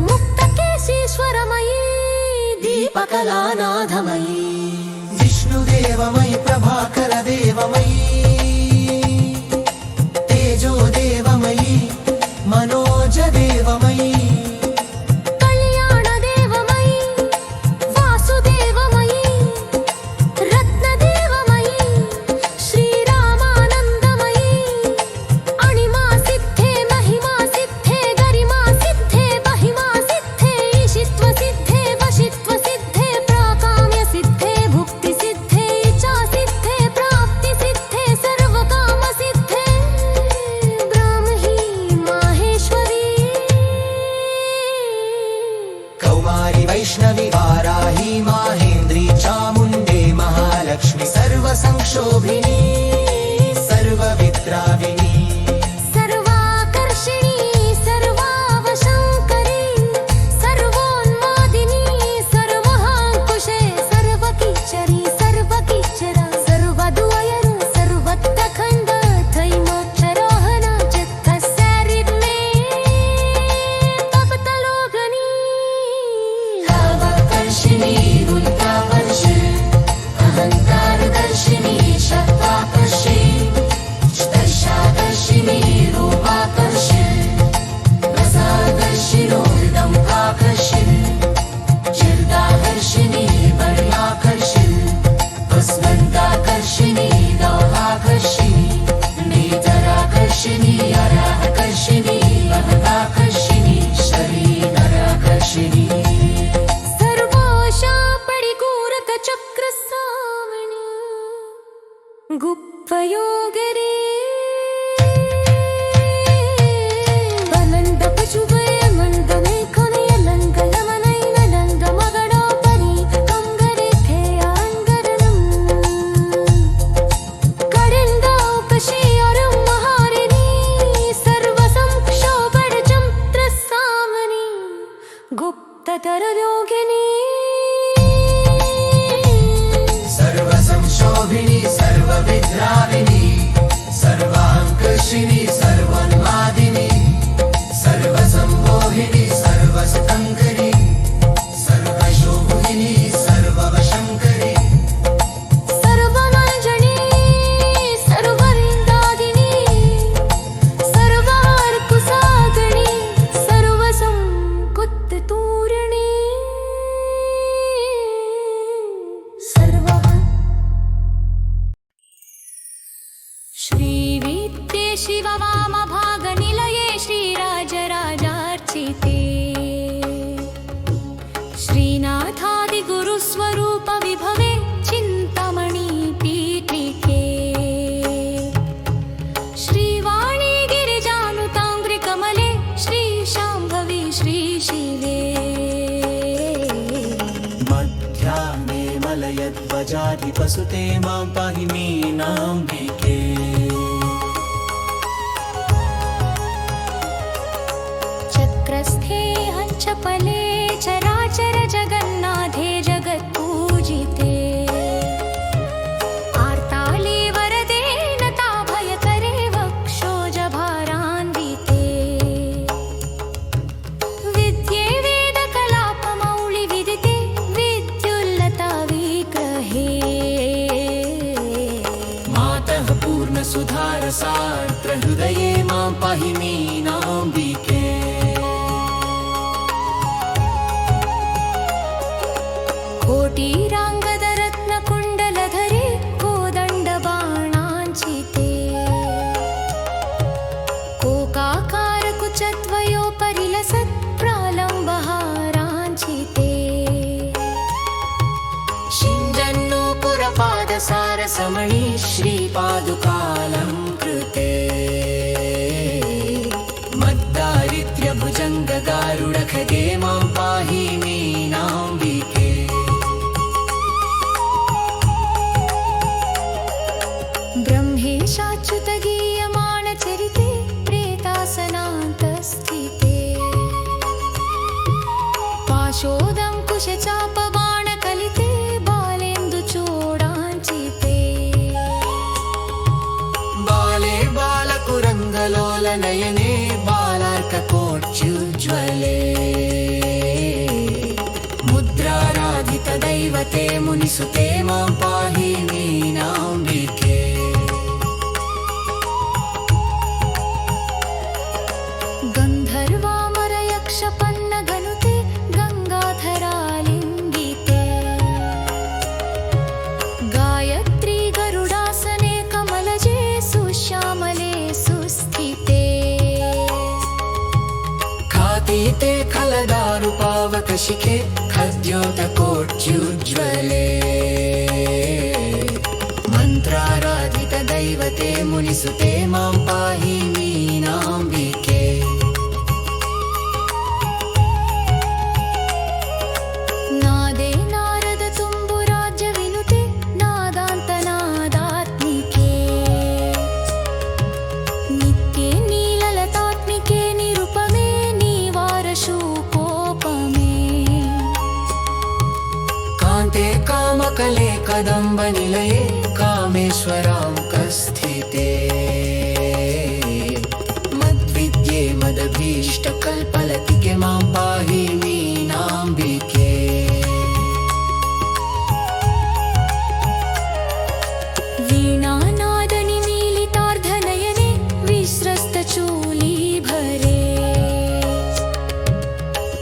मुक्तकेशीश्वरमयी दीपकलानाथमयी विष्णुदेवमयी प्रभाकरदेवमयी तेजोदेवमयी मनोजदेवमयी वैष्णवी वाराही माहेन्द्री चामुण्डे महालक्ष्मी सर्वसंक्षोभिनी सर्वविद्राविणी सर्वाकर्षिणी सर्वावशङ्करी सर्वोन्मादिनी सर्वहाङ्कुशे सर्वकीचरी सर्वकीचरा सर्वद्वयर सर्वत्तखण्ड थैमोक्षरोहण चित्तस्यारिद्मे तप्तलोभनी अवकर्षिणी उल्कावर्षि अहङ्कारदर्शिनी शक्ताकर्षि दर्शाकर्षिणी रूपाकर्षि रसाकर्षिणोर्दम्भाकर्षि चिर्दाकर्षिणी वर्णाकर्षि वस्वन्ताकर्षिणी दौहाकर्षिणी नेतराकर्षिणी अराहकर्षिणी महदाकर्षिणी शरीरराकर्षिणी चक्रश्रावणी गुप्तयोगरे बलन्दपशुभय मन्दमेखनय लङ्गलमनैन लङ्गमगडोपरि कङ्गरेथे आङ्गरणम् कडिन्दौकशीयरं महारिणी सर्वसंक्षोभरजं त्रस्सामनि गुप्ततरयोगिनी सर्वसंक्षोभिनी सर्वविद्राविणी सर्वाङ्कर्षिणी सर्वोन्मादिनी सर्वसंमोहिनी सर्वसुतङ्करी सर्वशोभिनी सर्ववशङ्करी सर्वमञ्जनी सर्वरिन्दादिनी सर्वार्कुसागणी सर्वसंकुत्तूरिणी श्रीविद्ये शिववामभागनिलये श्रीराजराजार्चिते श्रीनाथादिगुरुस्वरूपविभवे चिन्तामणि पीठिके श्रीवाणी गिरिजा प्रजाधिपसुते मां पाहि मीनाम्बिके चक्रस्थे हंचपले चराचर जगन्नाथे जगत्पूजिते आर्ताले वरदे नताभयकरे वक्षोजभारान्विते विद्ये वेदकलापमौलिविदिते विद्युल्लता विग्रहे मातः पूर्णसुधारसार्त्रहृदये मां पाहि मीनाम्बिके कोटिराङ्गदरत्नकुण्डलधरे कोदण्डबाणाञ्चिते कोकाकारकुचद्वयोपरिलसत् प्रालम्बहाराञ्चिते शिञ्जन्नूपुरपादसारसमणि श्रीपादुकालङ्कृते मद्दारिद्र्यभुजङ्गगारुडखगे मां पाहि मीनाम्बिके ब्रह्मेशाच्युतगीयमाणचरिते प्रेतासनान्तस्थिते पाशोदङ्कुशचापबाणकलिते बालेन्दुचूडाञ्चिते बाले बालकुरङ्गलोलनयने बालार्ककोट्युज्ज्वले मुद्राराधितदैवते मुनिसुते मां पाहि मीनाम्बिके गन्धर्वामरयक्षपन्नगनुते गङ्गाधरालिङ्गिते गायत्री गरुडासने कमलजे सुश्यामले सुस्थिते खातीते खलदारुपावकशिखे खद्योतकोट्युज्ज्वले मन्त्राराधितदैवते मुनिसुते मां पाहि मीनाम्बिके नादे नारदतुम्बुराज्यविनुते नादान्तनादात्मिके नित्ये नीललतात्मिके निरुपमे नीवारशूकोपमे कान्ते कामकले कदम्बनिलये कामेश्वराङ्कस्थिते मद्विद्ये मदभीष्टकल्पलतिके मां पाहि मीनाम्बिके वीणानादनिमीलितार्धनयने विस्रस्तचूलीभरे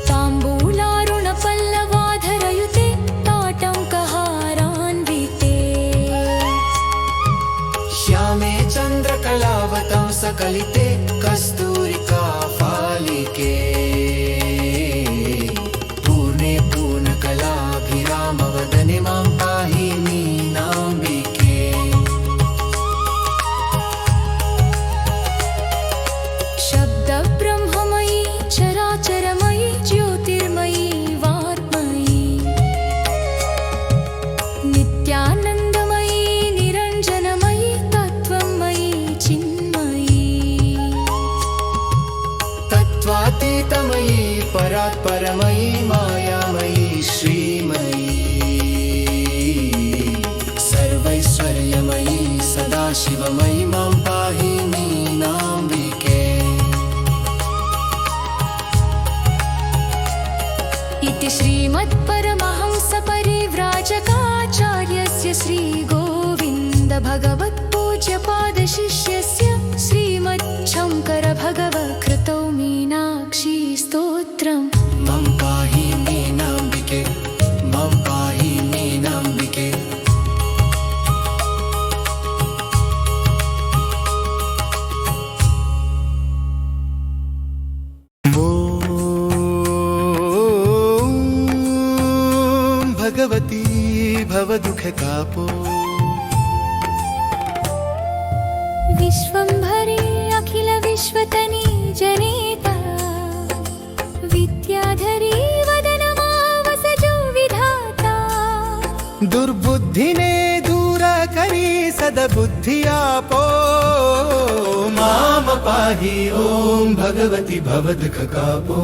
ताम्बूलारुणपल्लवाधरयुते ताटङ्कहारान्विते श्यामे चन्द्रकलावतंसकलिते कस्तूरिकाफालिके पूर्णे पूर्णकलाभिरामवदने मां पाहि मीनाम्बिके शब्दब्रह्ममयी चराचरमयी ज्योतिर्मयी वाग्मयी नित्यानन्दमयी निरञ्जनमयी तत्त्वमयी चिन्मयी तत्त्वातीतमयी परात्परमयी मायामयी श्रीमयी सर्वैश्वर्यमयी सदाशिवमयी मां पाहि मीनाम्बिके इति श्रीमत्परमहंसपरिव्राजकाचार्यस्य श्रीगोविन्दभगवत्पूज्यपादशिष्यस्य श्रीमच्छङ्करभगवत्कृतौ मीनाक्षी स्तोत्रम् मां पाहि मीनाम्बिके मां पाहि मीनाम्बिके भगवती भवदुःखतापो विश्वम्भरे अखिल विश्वतनी जनेता विद्याधरी वदनमा वसजो विधाता दुर्बुद्धीने दूर करी सद्बुद्धि आपो माम पाहि ओम भगवती भवदुख कापो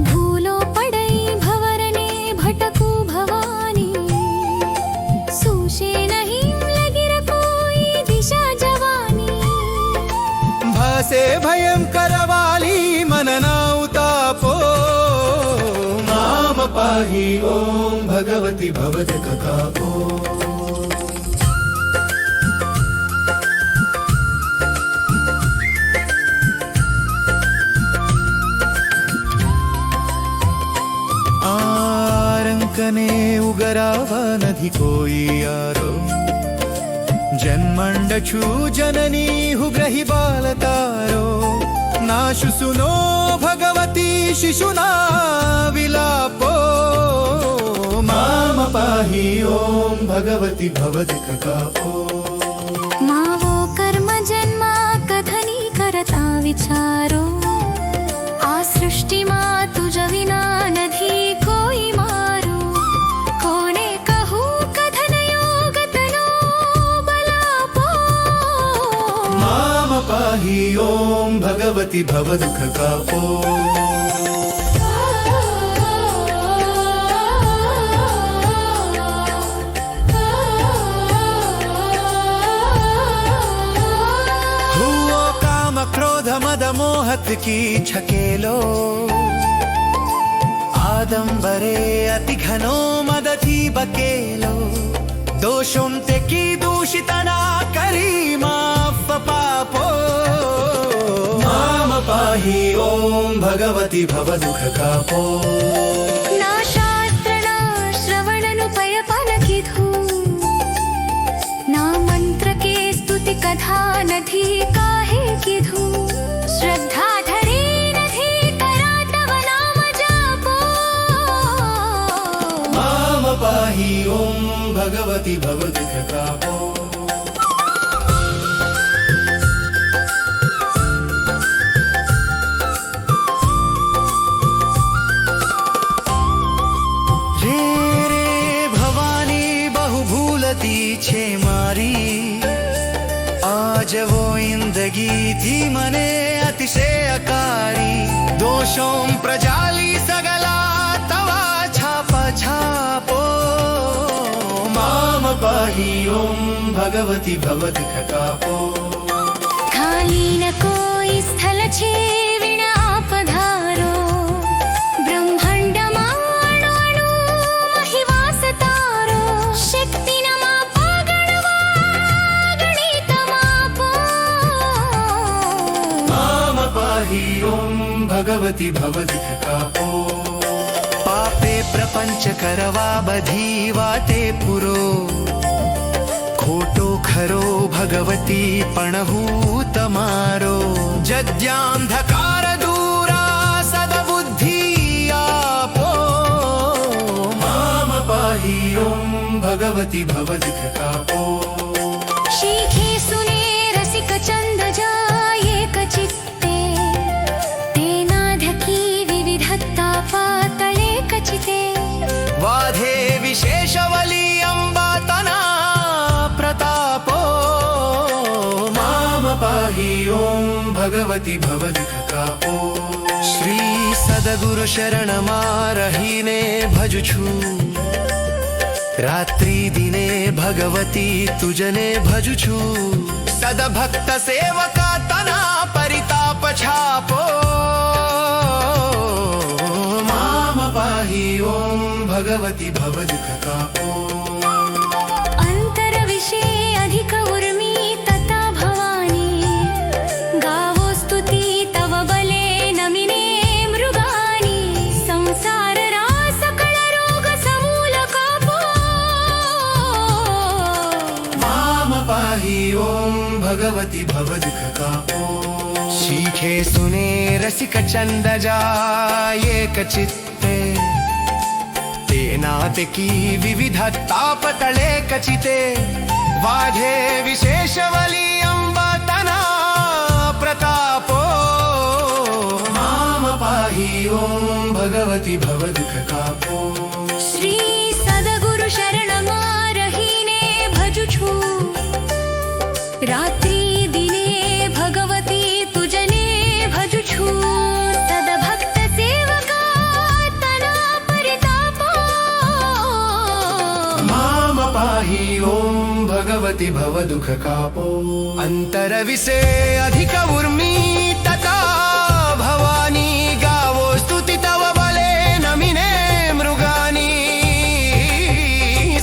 भूलो पडई भवरने भटकू भवानी सूशे नहीं लगिर कोई दिशा जवानी भासे भयं करवाली मनना उतापो माम पाहि ओम भगवती भवदुख कापो आरंकने उगरावा नदी कोई यारो जन्मंडछु जननी हुग्रही बालतारो नाशु सुनो भगवती शिशुना विलापो माम पाहि ओम भगवती भवदुख कापो मावो कर्म जन्मा कथनी करता विचारो आ सृष्टि मा तुझ विना नधी कोई मारो कोने कहू कथन योगतनो बलापो माम पाहि ओम भगवती भवदुख कापो हुओ काम क्रोध मद मोहत की छकेलो आदंबरे अति घनो मदती बकेलो दोषों ते की दूषितना करी माफ पापो माम पाहि ओम भगवती भवदुख कापो ना शास्त्र ना श्रवणनु पय पलकिधु ना मंत्र के स्तुति कथा नधी काहे किधु श्रद्धा धरे नधी करा तव नाम जापो माम पाहि ओम भगवती भवदुख कापो रे भवानी बहु भूलती छे मारी आज वो इंदगी थी मने अतिशयकारी दोषों प्रजाली सगला तवा छाप छापो माम पाहि ओम भगवती भवदुख कापो खाली न कोई स्थल छे विण आप धारो ब्रह्मांड माणो अणु महिवास तारो शक्ति न मापा गणवा गणित मापो माम पाहि ओम भगवती भवदुख कापो पापे प्रपंच करवा बधी वाते पुरो खोटो खरो भगवती पणहू तमारो जद्यांधकार दूरा सद्बुद्धि आपो माम पाहि ओम भगवती भवदुख कापो शीखे सुने रसिक चंद जाये कचित्ते तेनाधकी विविधत्ता पातळे कचिते वाधे विशेषवली अंबातना प्रतापो माम पाहि ओम भगवती भवदुख कापो श्री सद्गुरु शरण मारहीने भजुछु रात्रि दिने भगवती तुजने भजुछु सद्भक्त सेवका तना परिताप छापो माम पाहि ओम भगवती भवदुख कापो अंतर विषय अधिक उर्मी तथा भवानी गावो स्तुति तव बले नमिने मृगानी संसार रास कळ रोग समूल कापो माम पाहि ओम भगवती भवदुख कापो शीखे सुने रसिक चंद जाये कचित्ते तेनाते की विविधता पतळे कचिते वाढे विशेषवली अंबातना प्रतापो माम पाहि ओम भगवती भवदुख कापो श्री सद्गुरु शरण दिने भगवती तुजने भजुछु सदभक्त सेवका तना परितापो माम पाहि ॐ भगवति भवदुःखकापो अंतरविषे अधिक उर्मी तथा भवानी गावो स्तुति तव बले नमिने मृगानी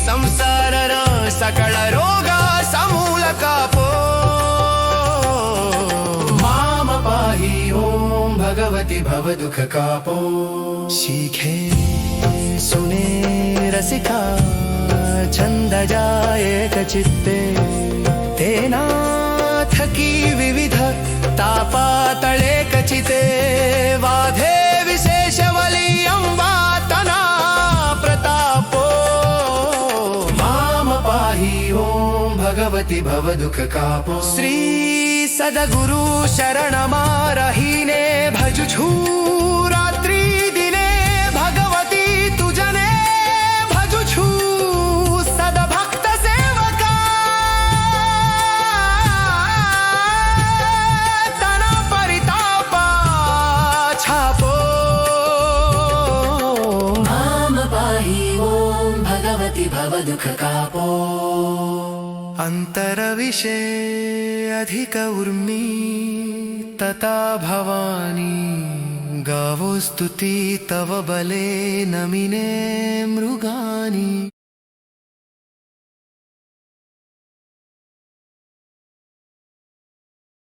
संसार सकळ रोगा समूल कापो माम पाहि ॐ भगवति भवदुःखकापो सीखे सुने रसिका छंद जाए चित्ते तेना थकी विविध तापा तळे कचिते वाधे विशेष वलियं वातना प्रतापो माम पाहि ॐ भगवति भवदुःखकापो श्री सद्गुरु शरणमारहीने भजुछु रात्री दिने भगवती तुजने भजुछु सद्भक्त सेवका तना परितापा छापो माम पाहि ॐ भगवति भवदुःखकापो अंतरविषे अधिक उर्मी तथा भवानी गावो स्तुति तव बले नमिने मृगानी।